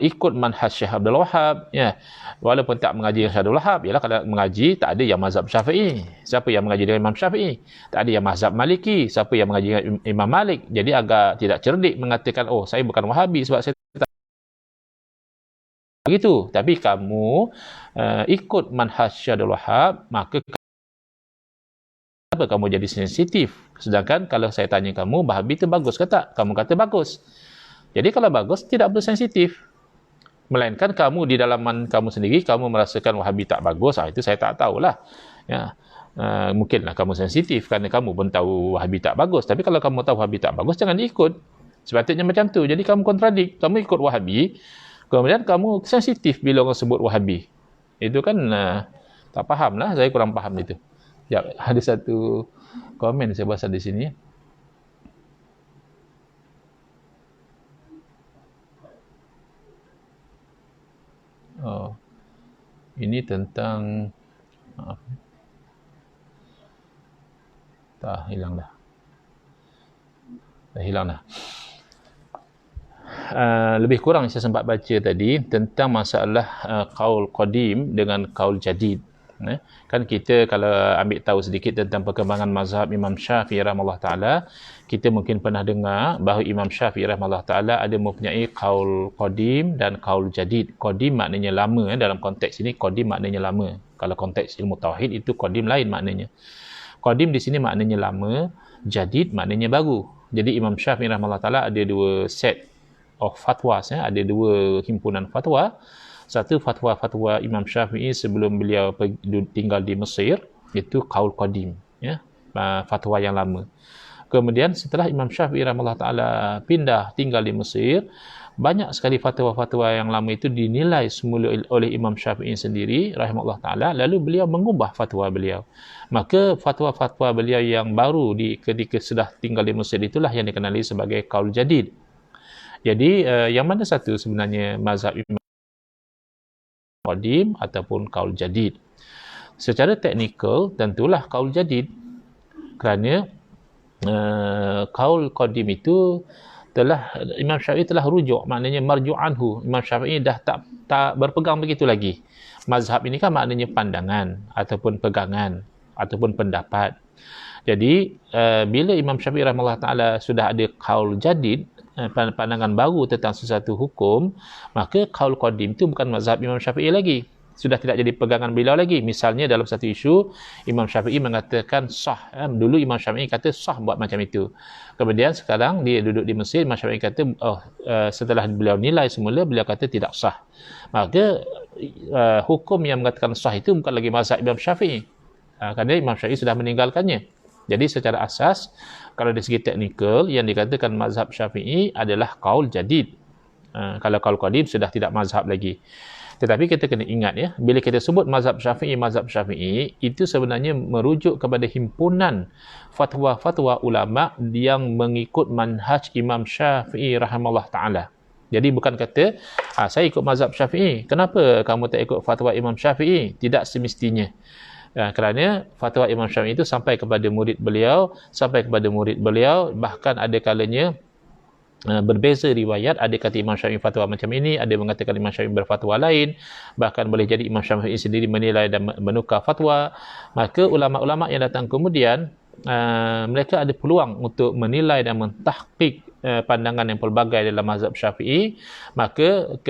ikut manhaj Syekh Abdul Wahab, ya. Walaupun tak mengaji dengan Syekh Abdul Wahab, ialah kalau mengaji tak ada yang mazhab Syafi'i. Siapa yang mengaji dengan Imam Syafi'i? Tak ada yang mazhab Maliki. Siapa yang mengaji dengan Imam Malik? Jadi agak tidak cerdik mengatakan, oh, saya bukan Wahabi sebab saya tak begitu. Tapi kamu ikut manhaj Syekh Abdul Wahab, maka kenapa kamu jadi sensitif? Sedangkan kalau saya tanya kamu, Wahabi itu bagus ke tak? Kamu kata bagus. Jadi kalau bagus, tidak perlu sensitif. Melainkan kamu di dalaman kamu sendiri, kamu merasakan Wahabi tak bagus, itu saya tak tahulah. Ya. Mungkinlah kamu sensitif kerana kamu pun tahu Wahabi tak bagus. Tapi kalau kamu tahu Wahabi tak bagus, jangan ikut. Sepatutnya macam tu. Jadi kamu kontradik. Kamu ikut Wahabi, kemudian kamu sensitif bila orang sebut Wahabi. Itu kan tak faham lah. Saya kurang faham itu. Ya, ada satu komen saya baca di sini. Oh, ini tentang hilang dah. Hilang dah. Lebih kurang saya sempat baca tadi tentang masalah qaul qadim dengan qaul jadid. Kan kita kalau ambil tahu sedikit tentang perkembangan mazhab Imam Syafi'i rahimahullah ta'ala, kita mungkin pernah dengar bahawa Imam Syafi'i rahimahullah ta'ala ada mempunyai qaul qadim dan qaul jadid. Qadim maknanya lama, dalam konteks ini qadim maknanya lama. Kalau konteks ilmu tauhid itu qadim lain maknanya. Qadim di sini maknanya lama, jadid maknanya baru. Jadi Imam Syafi'i rahimahullah ta'ala ada dua set of fatwas, ada dua himpunan fatwa. Satu fatwa-fatwa Imam Syafi'i sebelum beliau tinggal di Mesir, itu qaul qadim, ya, fatwa yang lama. Kemudian setelah Imam Syafi'i rahimahullah ta'ala pindah tinggal di Mesir, banyak sekali fatwa-fatwa yang lama itu dinilai semula oleh Imam Syafi'i sendiri rahimahullah ta'ala, lalu beliau mengubah fatwa beliau. Maka fatwa-fatwa beliau yang baru ketika sudah tinggal di Mesir itulah yang dikenali sebagai qaul jadid. Jadi yang mana satu sebenarnya mazhab Imam Qadim ataupun kaul jadid? Secara teknikal tentulah kaul jadid, kerana kaul qadim itu telah Imam Syafi'i telah rujuk, maknanya marju' anhu. Imam Syafi'i dah tak berpegang begitu lagi. Mazhab ini kan maknanya pandangan ataupun pegangan ataupun pendapat. Jadi bila Imam Syafi'i rahimahullah taala sudah ada kaul jadid, pandangan baru tentang sesuatu hukum, maka kaul qadim itu bukan mazhab Imam Syafi'i lagi, sudah tidak jadi pegangan beliau lagi. Misalnya dalam satu isu, Imam Syafi'i mengatakan sah. Dulu Imam Syafi'i kata sah buat macam itu. Kemudian sekarang dia duduk di Mesir, Imam Syafi'i kata setelah beliau nilai semula, beliau kata tidak sah. Maka hukum yang mengatakan sah itu bukan lagi mazhab Imam Syafi'i, kerana Imam Syafi'i sudah meninggalkannya. Jadi secara asas, kalau dari segi teknikal, yang dikatakan mazhab Syafi'i adalah kaul jadid. Kalau kaul qadim sudah tidak mazhab lagi. Tetapi kita kena ingat ya, bila kita sebut mazhab Syafi'i itu sebenarnya merujuk kepada himpunan fatwa-fatwa ulama yang mengikut manhaj Imam Syafi'i rahimahullah taala. Jadi bukan kata saya ikut mazhab Syafi'i, kenapa kamu tak ikut fatwa Imam Syafi'i? Tidak semestinya. Kerana fatwa Imam Syafi'i itu sampai kepada murid beliau, bahkan ada kalanya berbeza riwayat, ada kata Imam Syafi'i fatwa macam ini, ada mengatakan Imam Syafi'i berfatwa lain, bahkan boleh jadi Imam Syafi'i sendiri menilai dan menukar fatwa. Maka ulama-ulama yang datang kemudian, mereka ada peluang untuk menilai dan mentahqiq pandangan yang pelbagai dalam mazhab Syafi'i. Maka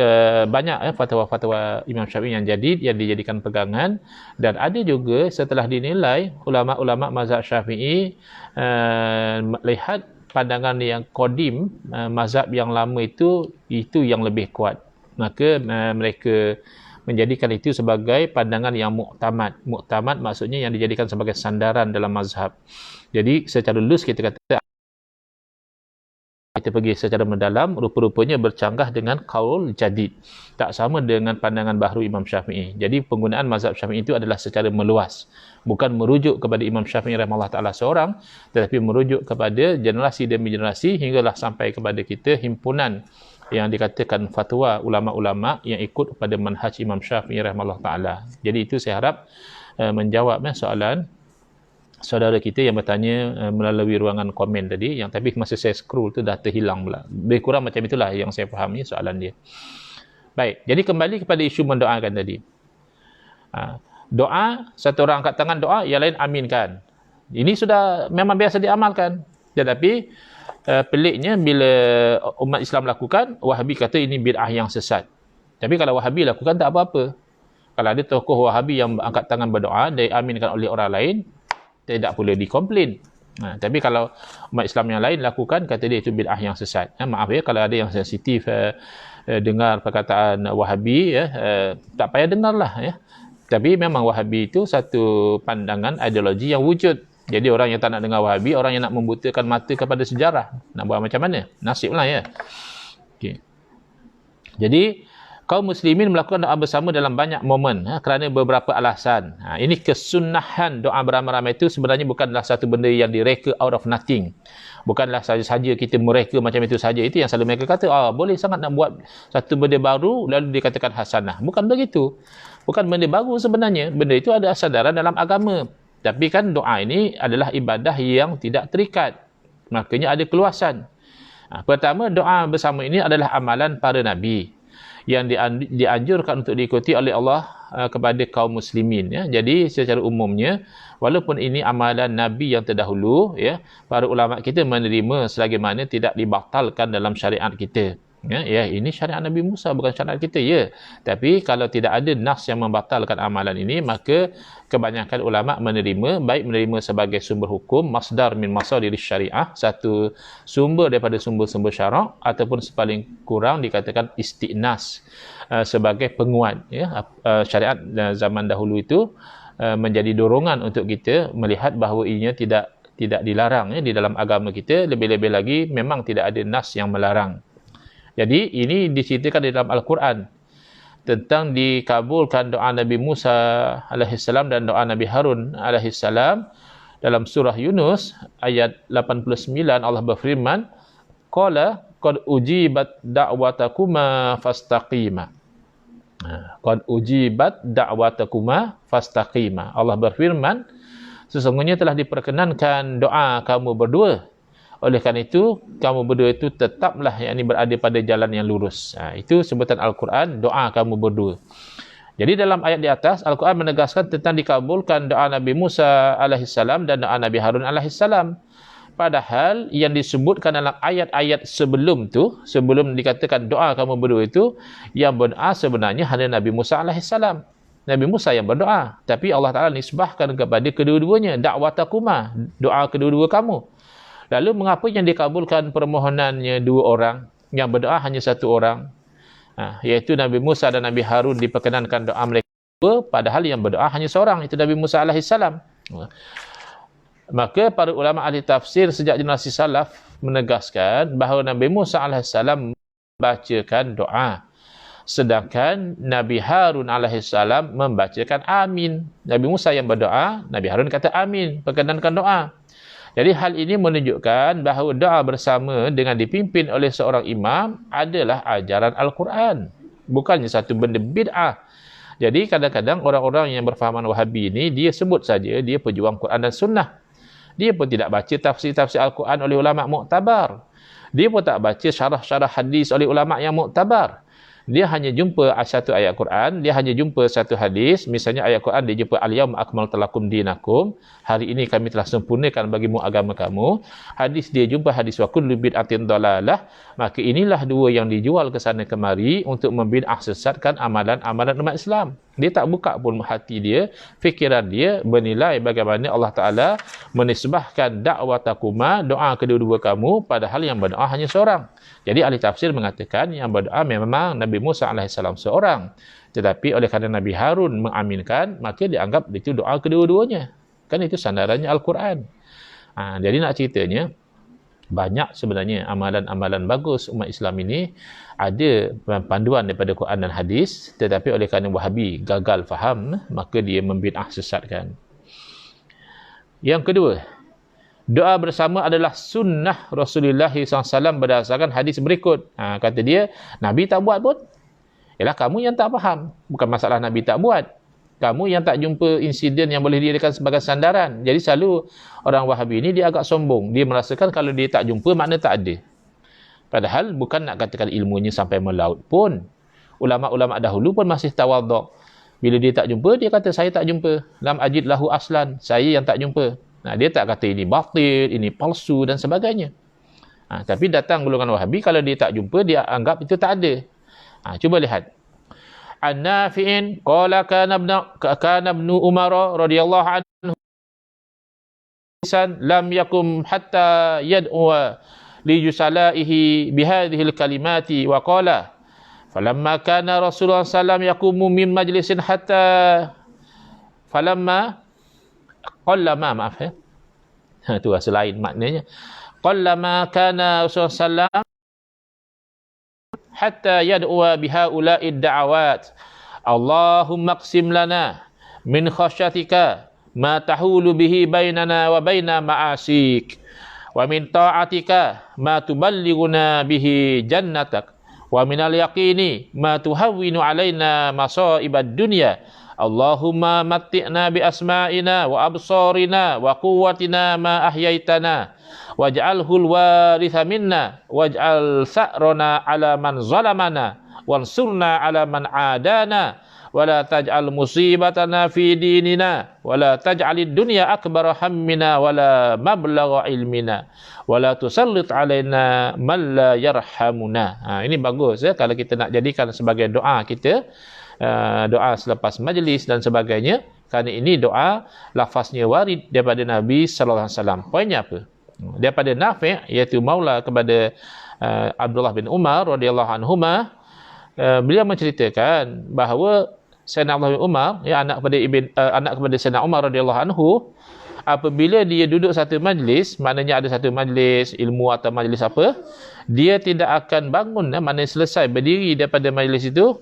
banyak fatwa-fatwa Imam Syafi'i yang jadid yang dijadikan pegangan, dan ada juga setelah dinilai ulama-ulama mazhab Syafi'i lihat pandangan yang qadim, mazhab yang lama itu yang lebih kuat. Maka mereka menjadikan itu sebagai pandangan yang muktamad. Muktamad maksudnya yang dijadikan sebagai sandaran dalam mazhab. Jadi secara lulus kita kata, kita pergi secara mendalam, rupa-rupanya bercanggah dengan kaul jadid. Tak sama dengan pandangan baharu Imam Syafi'i. Jadi penggunaan mazhab Syafi'i itu adalah secara meluas. Bukan merujuk kepada Imam Syafi'i rahimahullah ta'ala seorang, tetapi merujuk kepada generasi demi generasi hinggalah sampai kepada kita himpunan yang dikatakan fatwa ulama-ulama yang ikut pada manhaj Imam Syafi'i rahimahullah ta'ala. Jadi itu saya harap menjawab soalan saudara kita yang bertanya melalui ruangan komen tadi, yang tapi masa saya scroll tu dah terhilang pula. Lebih kurang macam itulah yang saya fahami soalan dia. Baik, jadi kembali kepada isu mendoakan tadi. Doa, satu orang angkat tangan doa, yang lain aminkan. Ini sudah memang biasa diamalkan. Tetapi peliknya bila umat Islam lakukan, Wahabi kata ini bid'ah yang sesat. Tapi kalau Wahabi lakukan tak apa-apa. Kalau ada tokoh Wahabi yang angkat tangan berdoa, diaminkan oleh orang lain, tidak boleh dikomplain. Tapi kalau umat Islam yang lain lakukan, kata dia itu bid'ah yang sesat. Maaf ya, kalau ada yang sensitif dengar perkataan Wahabi, tak payah dengarlah ya. Tapi memang Wahabi itu satu pandangan ideologi yang wujud. Jadi orang yang tak nak dengar Wahabi, orang yang nak membutakan mata kepada sejarah, nak buat macam mana? Nasiblah ya. Okay. Jadi kaum muslimin melakukan doa bersama dalam banyak momen kerana beberapa alasan. Ini kesunahan doa beramai-ramai itu sebenarnya bukanlah satu benda yang direka out of nothing. Bukanlah saja-saja kita mereka macam itu saja. Itu yang selalu mereka kata, boleh sangat nak buat satu benda baru lalu dikatakan hasanah. Bukan begitu. Bukan benda baru sebenarnya. Benda itu ada sandaran dalam agama. Tapi kan doa ini adalah ibadah yang tidak terikat. Makanya ada keluasan. Pertama, doa bersama ini adalah amalan para nabi yang dianjurkan untuk diikuti oleh Allah kepada kaum muslimin ya. Jadi secara umumnya, walaupun ini amalan nabi yang terdahulu ya, para ulama kita menerima selagi mana tidak dibatalkan dalam syariat kita. Ya, ini syariat Nabi Musa, bukan syariat kita ya. Tapi kalau tidak ada nas yang membatalkan amalan ini, maka kebanyakan ulama menerima, baik menerima sebagai sumber hukum, masdar min masadir syariah, satu sumber daripada sumber-sumber syarak, ataupun sepaling kurang dikatakan istiqnas sebagai penguat ya. Syariat zaman dahulu itu menjadi dorongan untuk kita melihat bahawa ianya tidak dilarang ya di dalam agama kita. Lebih-lebih lagi memang tidak ada nas yang melarang. Jadi ini diceritakan di dalam Al-Quran tentang dikabulkan doa Nabi Musa AS dan doa Nabi Harun AS. Dalam surah Yunus ayat 89 Allah berfirman, Qala qad ujibat da'watakuma fastaqima. Qad ujibat da'watakuma fastaqima. Allah berfirman, sesungguhnya telah diperkenankan doa kamu berdua. Oleh kerana itu, kamu berdua itu tetaplah berada pada jalan yang lurus. Itu sebutan Al-Quran, doa kamu berdua. Jadi dalam ayat di atas, Al-Quran menegaskan tentang dikabulkan doa Nabi Musa alaihissalam dan doa Nabi Harun alaihissalam. Padahal yang disebutkan dalam ayat-ayat sebelum tu, sebelum dikatakan doa kamu berdua itu, yang berdoa sebenarnya hanya Nabi Musa alaihissalam. Nabi Musa yang berdoa. Tapi Allah Ta'ala nisbahkan kepada kedua-duanya. Da'watakuma, doa kedua-dua kamu. Lalu mengapa yang dikabulkan permohonannya dua orang, yang berdoa hanya satu orang? Iaitu Nabi Musa dan Nabi Harun diperkenankan doa mereka dua, padahal yang berdoa hanya seorang, itu Nabi Musa alaihissalam. Maka para ulama ahli tafsir sejak generasi salaf menegaskan bahawa Nabi Musa alaihissalam membacakan doa, sedangkan Nabi Harun alaihissalam membacakan amin. Nabi Musa yang berdoa, Nabi Harun kata amin, perkenankan doa. Jadi hal ini menunjukkan bahawa doa bersama dengan dipimpin oleh seorang imam adalah ajaran Al-Quran, bukannya satu benda bid'ah. Jadi kadang-kadang orang-orang yang berfahaman Wahabi ini, dia sebut saja dia pejuang Quran dan Sunnah. Dia pun tidak baca tafsir-tafsir Al-Quran oleh ulama' muktabar. Dia pun tak baca syarah-syarah hadis oleh ulama' yang muktabar. Dia hanya jumpa satu ayat Quran, dia hanya jumpa satu hadis. Misalnya ayat Quran dia jumpa al-yawma akmaltu lakum dinakum, hari ini kami telah sempurnakan bagimu agama kamu. Hadis dia jumpa hadis wa kullu bid'atin dalalah. Maka inilah dua yang dijual ke sana kemari untuk membid'ah sesatkan amalan-amalan umat Islam. Dia tak buka pun hati dia, fikiran dia bernilai bagaimana Allah Ta'ala menisbahkan da'watakuma, doa kedua-dua kamu, padahal yang berdoa hanya seorang. Jadi ahli tafsir mengatakan yang berdoa memang Nabi Musa alaihissalam seorang. Tetapi oleh kerana Nabi Harun mengaminkan, maka dianggap itu doa kedua-duanya. Kan itu sandarannya Al-Quran. Jadi nak ceritanya, banyak sebenarnya amalan-amalan bagus umat Islam ini ada panduan daripada Quran dan hadis, tetapi oleh kerana Wahabi gagal faham, maka dia membid'ah sesatkan. Yang kedua, doa bersama adalah sunnah Rasulullah SAW berdasarkan hadis berikut. Kata dia, Nabi tak buat pun. Ialah kamu yang tak faham. Bukan masalah Nabi tak buat. Kamu yang tak jumpa insiden yang boleh dijadikan sebagai sandaran. Jadi selalu orang Wahabi ini dia agak sombong. Dia merasakan kalau dia tak jumpa, makna tak ada. Padahal bukan nak katakan ilmunya sampai melaut pun. Ulama'-ulama' dahulu pun masih tawaduk. Bila dia tak jumpa, dia kata saya tak jumpa. Lam ajid lahu aslan. Saya yang tak jumpa. Dia tak kata ini batil, ini palsu dan sebagainya. Tapi datang golongan Wahabi, kalau dia tak jumpa, dia anggap itu tak ada. Cuba lihat. An-Nafi'in qala kana ibnu Umar radhiyallahu anhu lam yakum hatta yad'u li jusalaihi bihadhihi al-kalimati wa qala falamma kana Rasulullah sallallahu alaihi wasallam yaqumu min majlisin hatta itu selain maknanya. Qallama kana Rasulullah sallallahu hatta yad'u bihaula'i ad-da'awat. Allahumma qsim lana min khasyatika ma tahulu bihi bainana wa baina ma'asik wa min ta'atika ma tuballighuna bihi jannatak wa minal yaqini ma tuhawwinu alaina masa'ibad dunya. Allahumma matti'na bi asma'ina wa absarina wa quwwatina ma ahyaitana waj'alhu al-waritha minna waj'al sa'rana 'ala man zalamana wansurna 'ala man 'adana wa la taj'al musibatana fi dinina wa la taj'alid dunya akbara hammina wa la mablagha ilmina wa la tusallit 'alaina man la yarhamuna. Ini bagus kalau kita nak jadikan sebagai doa kita, doa selepas majlis dan sebagainya, kerana ini doa lafaznya warid daripada Nabi sallallahu alaihi wasallam. Poinnya apa? Daripada Nafi', iaitu maula kepada Abdullah bin Umar radhiyallahu anhuma, beliau menceritakan bahawa Sayyidina Abdullah bin Umar, anak kepada Sayyidina Umar radhiyallahu anhu, apabila dia duduk satu majlis, maknanya ada satu majlis ilmu atau majlis apa, dia tidak akan bangun, maknanya selesai berdiri daripada majlis itu,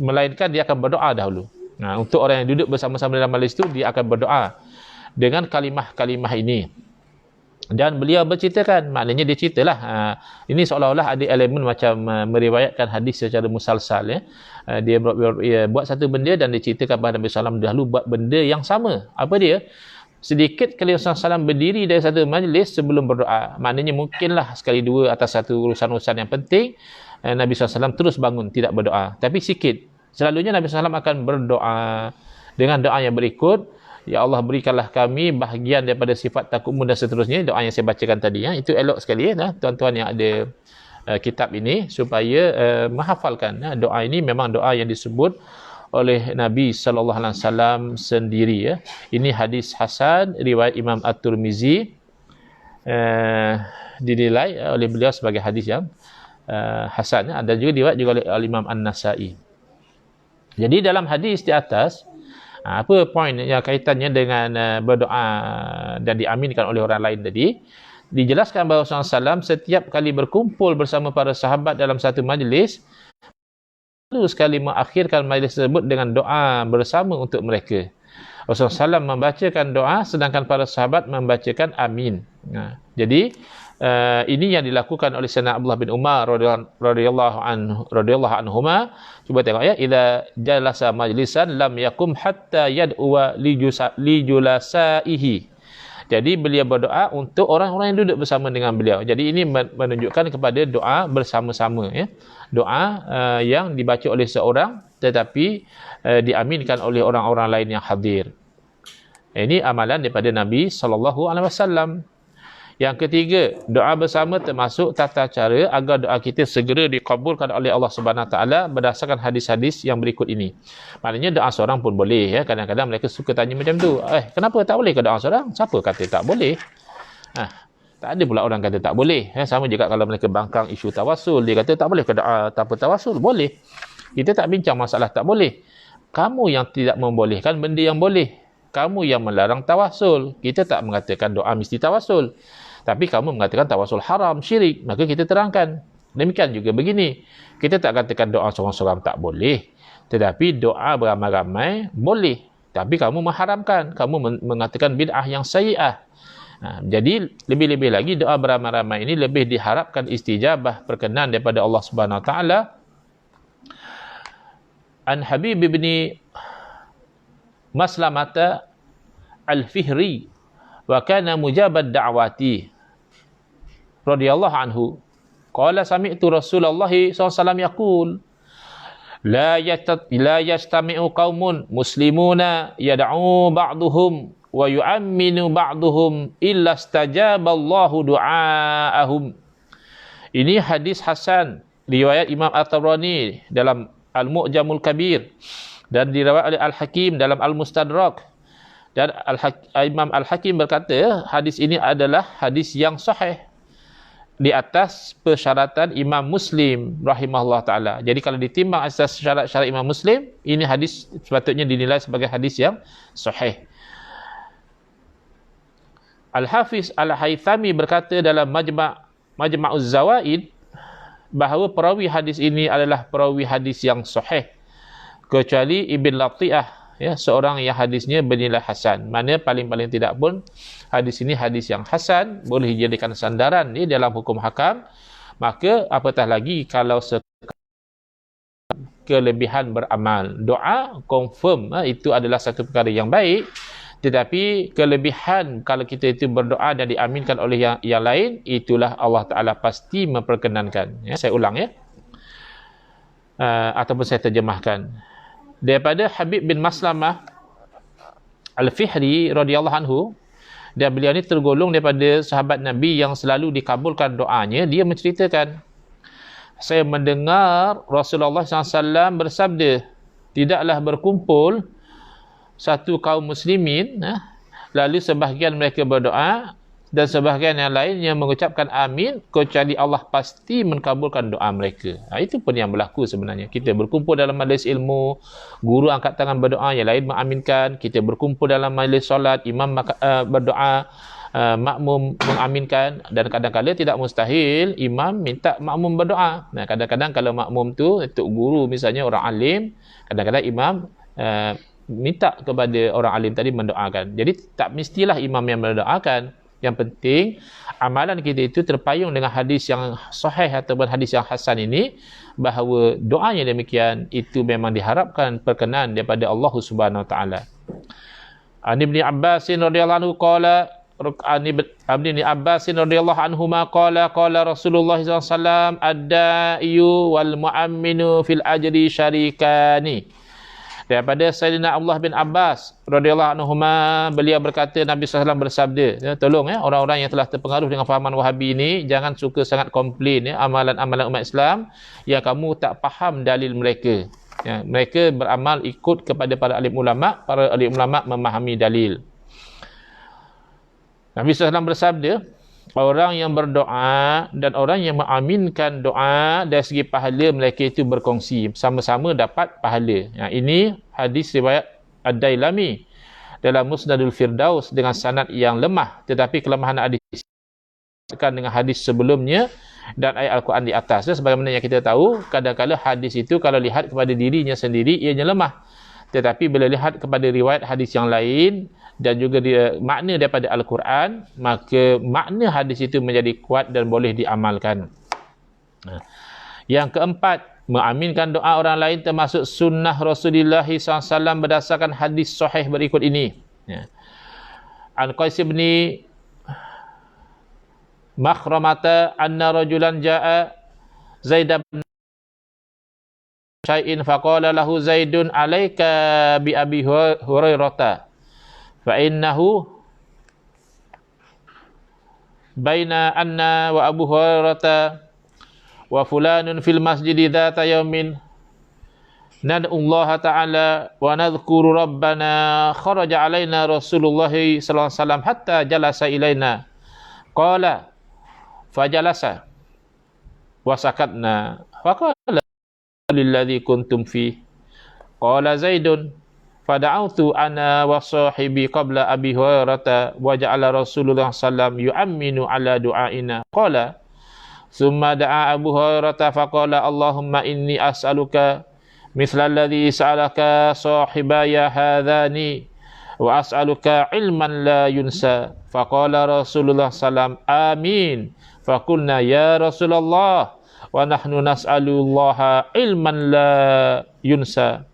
melainkan dia akan berdoa dahulu. Untuk orang yang duduk bersama-sama dalam majlis itu, dia akan berdoa dengan kalimah-kalimah ini. Dan beliau berceritakan, maknanya dia ceritalah. Ini seolah-olah ada elemen macam meriwayatkan hadis secara musalsal. Dia buat satu benda dan dia ceritakan kepada Nabi SAW dahulu buat benda yang sama. Apa dia? Sedikit kali Rasulullah SAW berdiri dari satu majlis sebelum berdoa. Maknanya mungkinlah sekali dua atas satu urusan-urusan yang penting, Nabi SAW terus bangun, tidak berdoa. Tapi sikit. Selalunya Nabi SAW akan berdoa dengan doa yang berikut. Ya Allah, berikanlah kami bahagian daripada sifat takutmu dan seterusnya. Doa yang saya bacakan tadi. Itu elok sekali tuan-tuan yang ada kitab ini supaya menghafalkan. Doa ini memang doa yang disebut oleh Nabi SAW sendiri. Ini hadis hasan riwayat Imam At-Tirmizi, dinilai oleh beliau sebagai hadis yang hasan. Dan juga diriwayat juga oleh Imam An-Nasai. Jadi dalam hadis di atas, apa poin yang kaitannya dengan berdoa dan diaminkan oleh orang lain tadi? Dijelaskan bahawa Rasulullah SAW setiap kali berkumpul bersama para sahabat dalam satu majlis, lalu sekali mengakhirkan majlis tersebut dengan doa bersama untuk mereka. Rasulullah SAW membacakan doa sedangkan para sahabat membacakan amin. Jadi ini yang dilakukan oleh Sayyidina Abdullah bin Umar radhiyallahu anhuma. Cuba tengok ya, idza jalasa majlisan lam yakum hatta yad'u li julasaihi. Jadi beliau berdoa untuk orang-orang yang duduk bersama dengan beliau. Jadi ini menunjukkan kepada doa bersama-sama ya. Doa yang dibaca oleh seorang tetapi diaminkan oleh orang-orang lain yang hadir. Ini amalan daripada Nabi SAW. Yang ketiga, doa bersama termasuk tata cara agar doa kita segera dikabulkan oleh Allah Subhanahu Wa Taala berdasarkan hadis-hadis yang berikut ini. Maknanya doa seorang pun boleh ya. Kadang-kadang mereka suka tanya macam tu. Kenapa tak boleh ke doa seorang? Siapa kata tak boleh? Tak ada pula orang kata tak boleh. Sama juga kalau mereka bangkang isu tawasul, dia kata tak boleh ke doa tanpa tawasul? Boleh. Kita tak bincang masalah tak boleh. Kamu yang tidak membolehkan benda yang boleh. Kamu yang melarang tawasul. Kita tak mengatakan doa mesti tawasul. Tapi kamu mengatakan tawasul haram, syirik. Maka kita terangkan. Demikian juga begini. Kita tak katakan doa seorang-seorang tak boleh. Tetapi doa beramai-ramai boleh. Tapi kamu mengharamkan. Kamu mengatakan bid'ah yang sayyi'ah. Jadi lebih-lebih lagi doa beramai-ramai ini lebih diharapkan istijabah perkenan daripada Allah Subhanahu Wa Taala. An Habib bin Maslamata Al-Fihri wa kana mujabad da'wati radhiyallahu anhu qala sami'tu Rasulullah SAW yaqul la yastami'u qaumun muslimuna yad'u ba'duhum wa yu'amminu ba'duhum illa istajaballahu du'aahum. Ini hadis hasan riwayat Imam At-Tabrani dalam Al-Mu'jamul Kabir dan diriwayatkan oleh Al-Hakim dalam Al-Mustadrak. Dan Imam Al-Hakim berkata hadis ini adalah hadis yang sahih di atas persyaratan Imam Muslim rahimahullah ta'ala. Jadi kalau ditimbang asas syarat-syarat Imam Muslim, ini hadis sepatutnya dinilai sebagai hadis yang sahih. Al-Hafiz Al-Haythami berkata dalam Majma'uz Zawaid bahawa perawi hadis ini adalah perawi hadis yang sahih kecuali Ibn Latiyah, ya, seorang yang hadisnya bernilai hasan. Mana paling-paling tidak pun hadis ini hadis yang hasan, boleh dijadikan sandaran dalam hukum hakam. Maka apatah lagi kalau kelebihan beramal. Doa confirm itu adalah satu perkara yang baik, tetapi kelebihan kalau kita itu berdoa dan diaminkan oleh yang lain, itulah Allah Ta'ala pasti memperkenankan. Ya, saya ulang ya, ataupun saya terjemahkan daripada Habib bin Maslamah Al-Fihri radhiyallahu anhu. Dan beliau ni tergolong daripada sahabat Nabi yang selalu dikabulkan doanya. Dia menceritakan, saya mendengar Rasulullah SAW bersabda, tidaklah berkumpul satu kaum muslimin, lalu sebahagian mereka berdoa dan sebahagian yang lain yang mengucapkan amin, kecuali Allah pasti mengabulkan doa mereka. Itu pun yang berlaku sebenarnya. Kita berkumpul dalam majlis ilmu, guru angkat tangan berdoa, yang lain mengaminkan. Kita berkumpul dalam majlis solat, imam berdoa, makmum mengaminkan. Dan kadang-kadang tidak mustahil imam minta makmum berdoa. Kadang-kadang kalau makmum tu guru misalnya orang alim, kadang-kadang imam minta kepada orang alim tadi mendoakan. Jadi tak mestilah imam yang mendoakan. Yang penting amalan kita itu terpayung dengan hadis yang sahih ataupun hadis yang hasan ini, bahawa doa yang demikian itu memang diharapkan perkenan daripada Allah Subhanahu Wa Taala. An Ibni Abbas radhiyallahu anhu qala Ibni Abbas radhiyallahu anhuma qala Rasulullah sallallahu alaihi wasallam ad-da'iyu wal mu'amminu fil ajri syarikani. Daripada Sayyidina Abdullah bin Abbas radhiyallahu anhuma, beliau berkata, Nabi SAW bersabda, tolong orang-orang yang telah terpengaruh dengan fahaman Wahabi ini jangan suka sangat komplain amalan-amalan umat Islam yang kamu tak faham dalil mereka. Mereka beramal ikut kepada para alim ulama memahami dalil. Nabi SAW bersabda, orang yang berdoa dan orang yang mengaminkan doa dari segi pahala mereka itu berkongsi, sama-sama dapat pahala. Ini hadis riwayat Ad-Dailami dalam Musnadul Firdaus dengan sanad yang lemah, tetapi kelemahan hadis dengan hadis sebelumnya dan ayat Al-Quran di atas. Sebagaimana yang kita tahu, kadang-kadang hadis itu kalau lihat kepada dirinya sendiri ianya lemah, tetapi bila lihat kepada riwayat hadis yang lain dan juga makna daripada Al-Quran, maka makna hadis itu menjadi kuat dan boleh diamalkan. Yang keempat, mengaminkan doa orang lain termasuk sunnah Rasulullah SAW berdasarkan hadis sahih berikut ini. An Qais bin Makhramata anna rajulan ja'a Zaid bin syai'in faqala lahu Zaidun alaika bi Abi Hurairah fa innahu baina anna wa Abu Hurairah wa fulanun fil masjidi dhata yaumin nad'u Allah ta'ala wa nadhkuru rabbana kharaja alaina Rasulullah sallallahu alaihi wasallam hatta jalasa ilaina qala fajalasa wa sakatna faqala lilladzi kuntum fi qala Zaidun fada'autu ana wa sahibi qabla Abi Hurairah wa ja'ala Rasulullah sallam yu'amminu ala du'aina qala thumma da'a Abu Hurairah faqala Allahumma inni as'aluka mithla alladhi sa'alaka sahibaya hadhani wa as'aluka ilman la yunsa faqala Rasulullah sallam amin faqulna ya Rasulullah wa nahnu nas'alullaha ilman la yunsa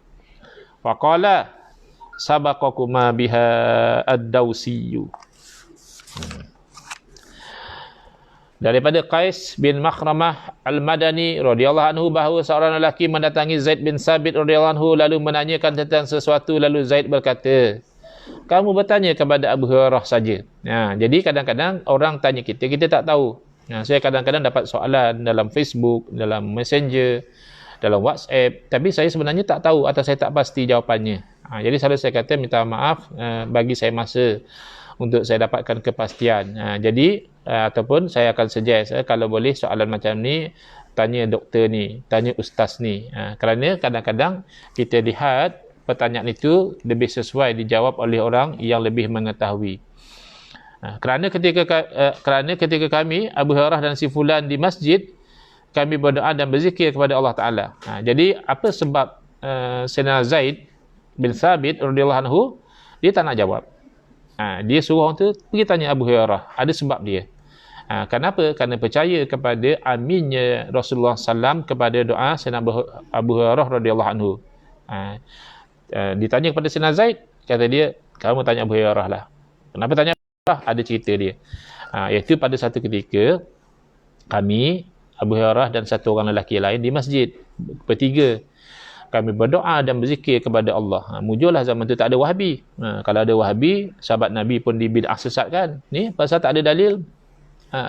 faqala sabaqakuma biha ad-Dawsiyyu. Daripada Qais bin Makhramah Al-Madani radhiyallahu anhu bahawa seorang lelaki mendatangi Zaid bin Sabit radhiyallahu anhu lalu menanyakan tentang sesuatu, lalu Zaid berkata, kamu bertanya kepada Abu Hurairah saja. Jadi kadang-kadang orang tanya kita tak tahu. Saya kadang-kadang dapat soalan dalam Facebook, dalam Messenger, dalam WhatsApp, tapi saya sebenarnya tak tahu atau saya tak pasti jawapannya. Jadi selalu saya kata minta maaf, bagi saya masa untuk saya dapatkan kepastian. Jadi ataupun saya akan suggest kalau boleh soalan macam ni tanya doktor ni, tanya ustaz ni. Kerana kadang-kadang kita lihat pertanyaan itu lebih sesuai dijawab oleh orang yang lebih mengetahui. Kerana ketika kami Abu Hurairah dan si fulan di masjid, kami berdoa dan berzikir kepada Allah Taala. Jadi apa sebab Sayyidina Zaid bin Thabit radhiyallahu anhu dia tak nak jawab? Dia suruh orang tu pergi tanya Abu Hurairah. Ada sebab dia. Kenapa? Kerana percaya kepada aminnya Rasulullah SAW kepada doa Sayyidina Abu Hurairah radhiyallahu anhu. Ditanya kepada Sayyidina Zaid, kata dia, kamu tanya Abu Hurairah lah. Kenapa tanya Abu Hurairah? Ada cerita dia. Iaitu pada satu ketika kami, Abu Hurairah dan satu orang lelaki lain di masjid, bertiga, kami berdoa dan berzikir kepada Allah. Mujurlah zaman tu tak ada Wahabi. Kalau ada Wahabi, sahabat Nabi pun dibid'ah sesatkan. Ni pasal tak ada dalil.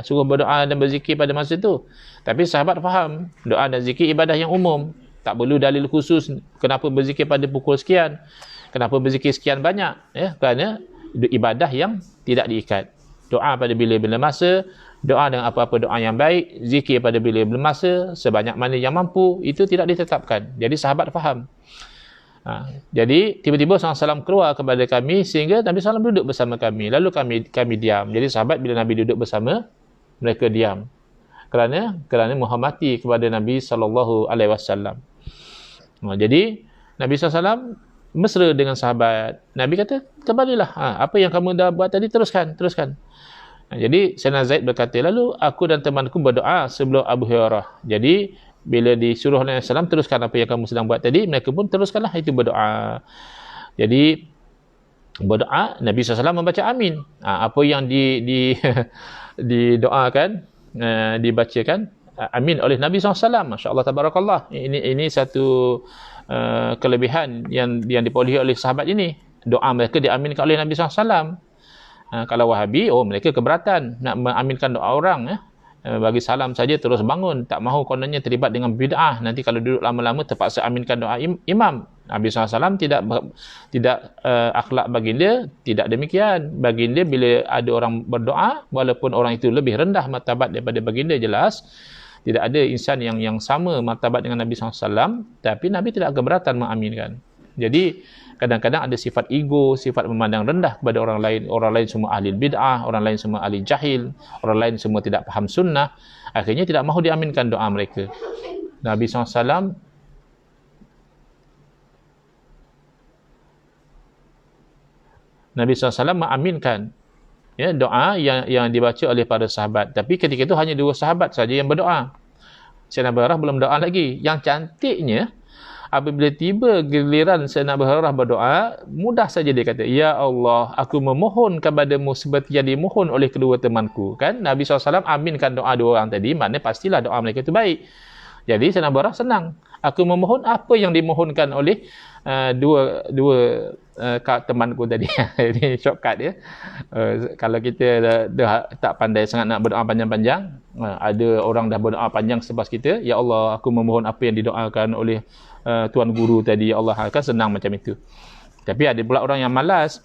Suruh berdoa dan berzikir pada masa tu. Tapi sahabat faham, doa dan zikir ibadah yang umum. Tak perlu dalil khusus kenapa berzikir pada pukul sekian, kenapa berzikir sekian banyak. Kerana ibadah yang tidak diikat. Doa pada bila-bila masa, doa dengan apa-apa doa yang baik, zikir pada bila-bila masa, sebanyak mana yang mampu, itu tidak ditetapkan. Jadi sahabat faham. Jadi tiba-tiba SAW keluar kepada kami sehingga Nabi SAW duduk bersama kami. Lalu kami diam. Jadi sahabat bila Nabi duduk bersama, mereka diam. Kerana menghormati kepada Nabi SAW. Jadi Nabi SAW mesra dengan sahabat. Nabi kata, kembalilah. Apa yang kamu dah buat tadi, teruskan. Jadi Sayyidina Zaid berkata, lalu aku dan temanku berdoa sebelum Abu Hurairah. Jadi bila disuruh Nabi SAW teruskan apa yang kamu sedang buat tadi, mereka pun teruskanlah itu berdoa. Jadi berdoa, Nabi SAW membaca amin. Apa yang didoakan, dibacakan amin oleh Nabi SAW. Masya Allah, tabarakallah. Ini satu kelebihan yang diperolehi oleh sahabat ini. Doa mereka diaminkan oleh Nabi SAW. Kalau Wahabi, mereka keberatan nak mengaminkan doa orang, bagi salam saja terus bangun, tak mahu kononnya terlibat dengan bid'ah. Nanti kalau duduk lama-lama terpaksa aminkan doa imam. Nabi SAW tidak akhlak baginda tidak demikian. Baginda bila ada orang berdoa, walaupun orang itu lebih rendah martabat daripada baginda, jelas tidak ada insan yang sama martabat dengan Nabi SAW, tapi Nabi tidak keberatan mengaminkan. Jadi kadang-kadang ada sifat ego, sifat memandang rendah kepada orang lain. Orang lain semua ahli bid'ah, orang lain semua ahli jahil, orang lain semua tidak faham sunnah. Akhirnya tidak mahu diaminkan doa mereka. Nabi SAW mengaminkan doa yang dibaca oleh para sahabat. Tapi ketika itu hanya 2 sahabat saja yang berdoa. Sayyidina Abu Hurairah belum doa lagi. Yang cantiknya, apabila tiba giliran Sayyidina Abu Hurairah berdoa, mudah saja dia kata, ya Allah, aku memohon kepadamu seperti yang dimohon oleh kedua temanku. Kan Nabi SAW aminkan doa 2 orang tadi, maknanya pastilah doa mereka itu baik. Jadi Sayyidina Abu Hurairah senang. Aku memohon apa yang dimohonkan oleh dua temanku tadi. Ini shortcut ya. Kalau kita dah tak pandai sangat nak berdoa panjang-panjang, ada orang dah berdoa panjang selepas kita, ya Allah, aku memohon apa yang didoakan oleh tuan guru tadi, ya Allah, kan senang macam itu. Tapi ada pula orang yang malas,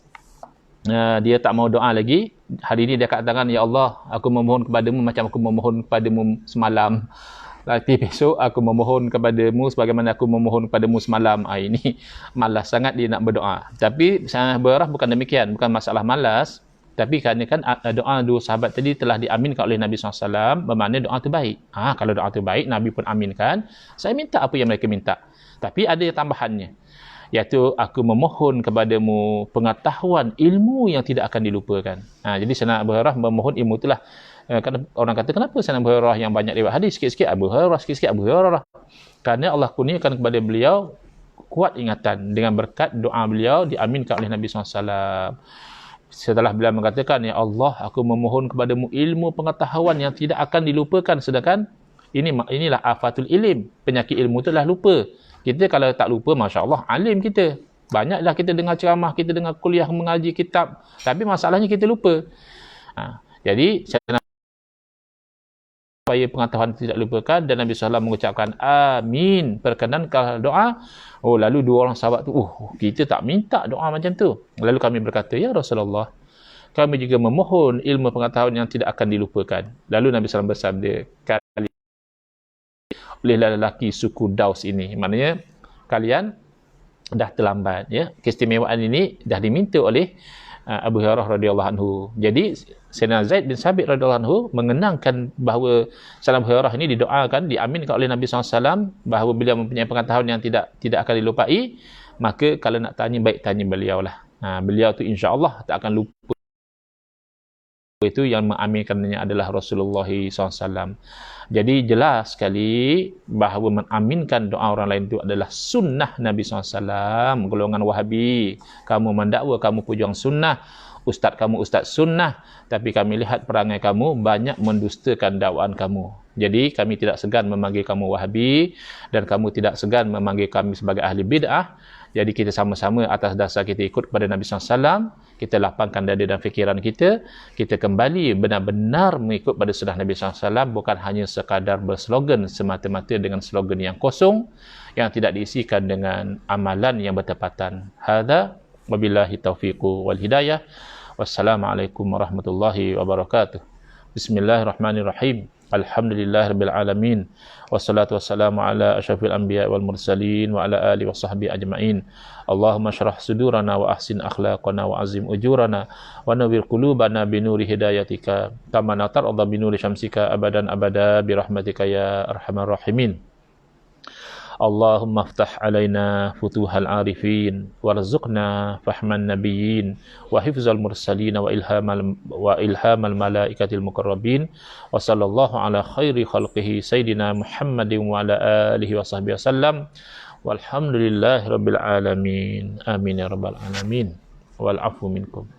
dia tak mau doa lagi. Hari ini dia katakan, ya Allah, aku memohon kepadamu macam aku memohon kepadamu semalam. Nanti besok aku memohon kepadamu sebagaimana aku memohon kepadamu semalam. Ini malas sangat dia nak berdoa. Tapi berdoa bukan demikian, bukan masalah malas. Tapi kerana kan doa 2 sahabat tadi telah diaminkan oleh Nabi SAW, bermakna doa itu baik. Kalau doa itu baik, Nabi pun aminkan, saya minta apa yang mereka minta. Tapi ada tambahannya, iaitu aku memohon kepadamu pengetahuan ilmu yang tidak akan dilupakan. Jadi Sayyidina Abu Hurairah memohon ilmu itulah. Orang kata, kenapa Sayyidina Abu Hurairah yang banyak riwayat hadis, sikit-sikit Abu Hurairah, sikit-sikit Abu Hurairah? Kerana Allah kurniakan kepada beliau kuat ingatan dengan berkat doa beliau diaminkan oleh Nabi SAW. Setelah beliau mengatakan, ya Allah, aku memohon kepadamu ilmu pengetahuan yang tidak akan dilupakan. Sedangkan inilah afatul ilim, penyakit ilmu itulah lupa. Kita kalau tak lupa, Masya Allah, alim kita. Banyaklah kita dengar ceramah, kita dengar kuliah, mengaji kitab. Tapi masalahnya kita lupa. Jadi, supaya pengetahuan tidak lupakan, dan Nabi SAW mengucapkan amin, perkenankan doa. Lalu 2 orang sahabat tu, kita tak minta doa macam tu. Lalu kami berkata, ya Rasulullah, kami juga memohon ilmu pengetahuan yang tidak akan dilupakan. Lalu Nabi SAW bersabda, kali oleh lelaki suku Daus ini, maknanya kalian dah terlambat. Keistimewaan ini dah diminta oleh Abu Hurairah radhiyallahu anhu. Jadi Sayyidina Zaid bin Sabit radhiyallahu anhu mengenangkan bahawa Sayyidina Abu Hurairah ini didoakan, diaminkan oleh Nabi SAW, bahawa beliau mempunyai pengetahuan yang tidak akan dilupai. Maka kalau nak tanya, baik tanya beliau lah. Beliau tu insya-Allah tak akan lupa. Itu yang mengaminkannya adalah Rasulullah SAW. Jadi jelas sekali bahawa mengaminkan doa orang lain itu adalah sunnah Nabi SAW. Golongan Wahabi, kamu mendakwa kamu pejuang sunnah, ustaz kamu ustaz sunnah, tapi kami lihat perangai kamu banyak mendustakan dakwaan kamu. Jadi kami tidak segan memanggil kamu Wahabi, dan kamu tidak segan memanggil kami sebagai ahli bid'ah. Jadi kita sama-sama atas dasar kita ikut kepada Nabi SAW, kita lapangkan dada dan fikiran kita, kita kembali benar-benar mengikut pada sunnah Nabi SAW, bukan hanya sekadar berslogan semata-mata dengan slogan yang kosong, yang tidak diisikan dengan amalan yang bertepatan. Hadza wabillahi taufiqu wal hidayah. Wassalamualaikum warahmatullahi wabarakatuh. Bismillahirrahmanirrahim. Alhamdulillahirabbil alamin. Wassalatu wassalamu ala asyrafil anbiya wal mursalin wa ala alihi washabbihi ajmain. Allahumma shrah sudurana wa ahsin akhlaqana wa azim ujurana wa nawwir qulubana bi nuri hidayatika kama natarda bi nuri syamsika abadan abada bi rahmatika ya arhamar rahimin. Allahumma aftah alaina futuhal arifin warzuqna fahman nabiyyin wa hifzal mursalin wa ilhamal malaikatil muqarrabin wa sallallahu ala khairi khalqihi sayyidina Muhammadin wa ala alihi wa sahbihi wasallam walhamdulillahi rabbil alamin. Amin ya rabbal alamin. Wal afu minkum.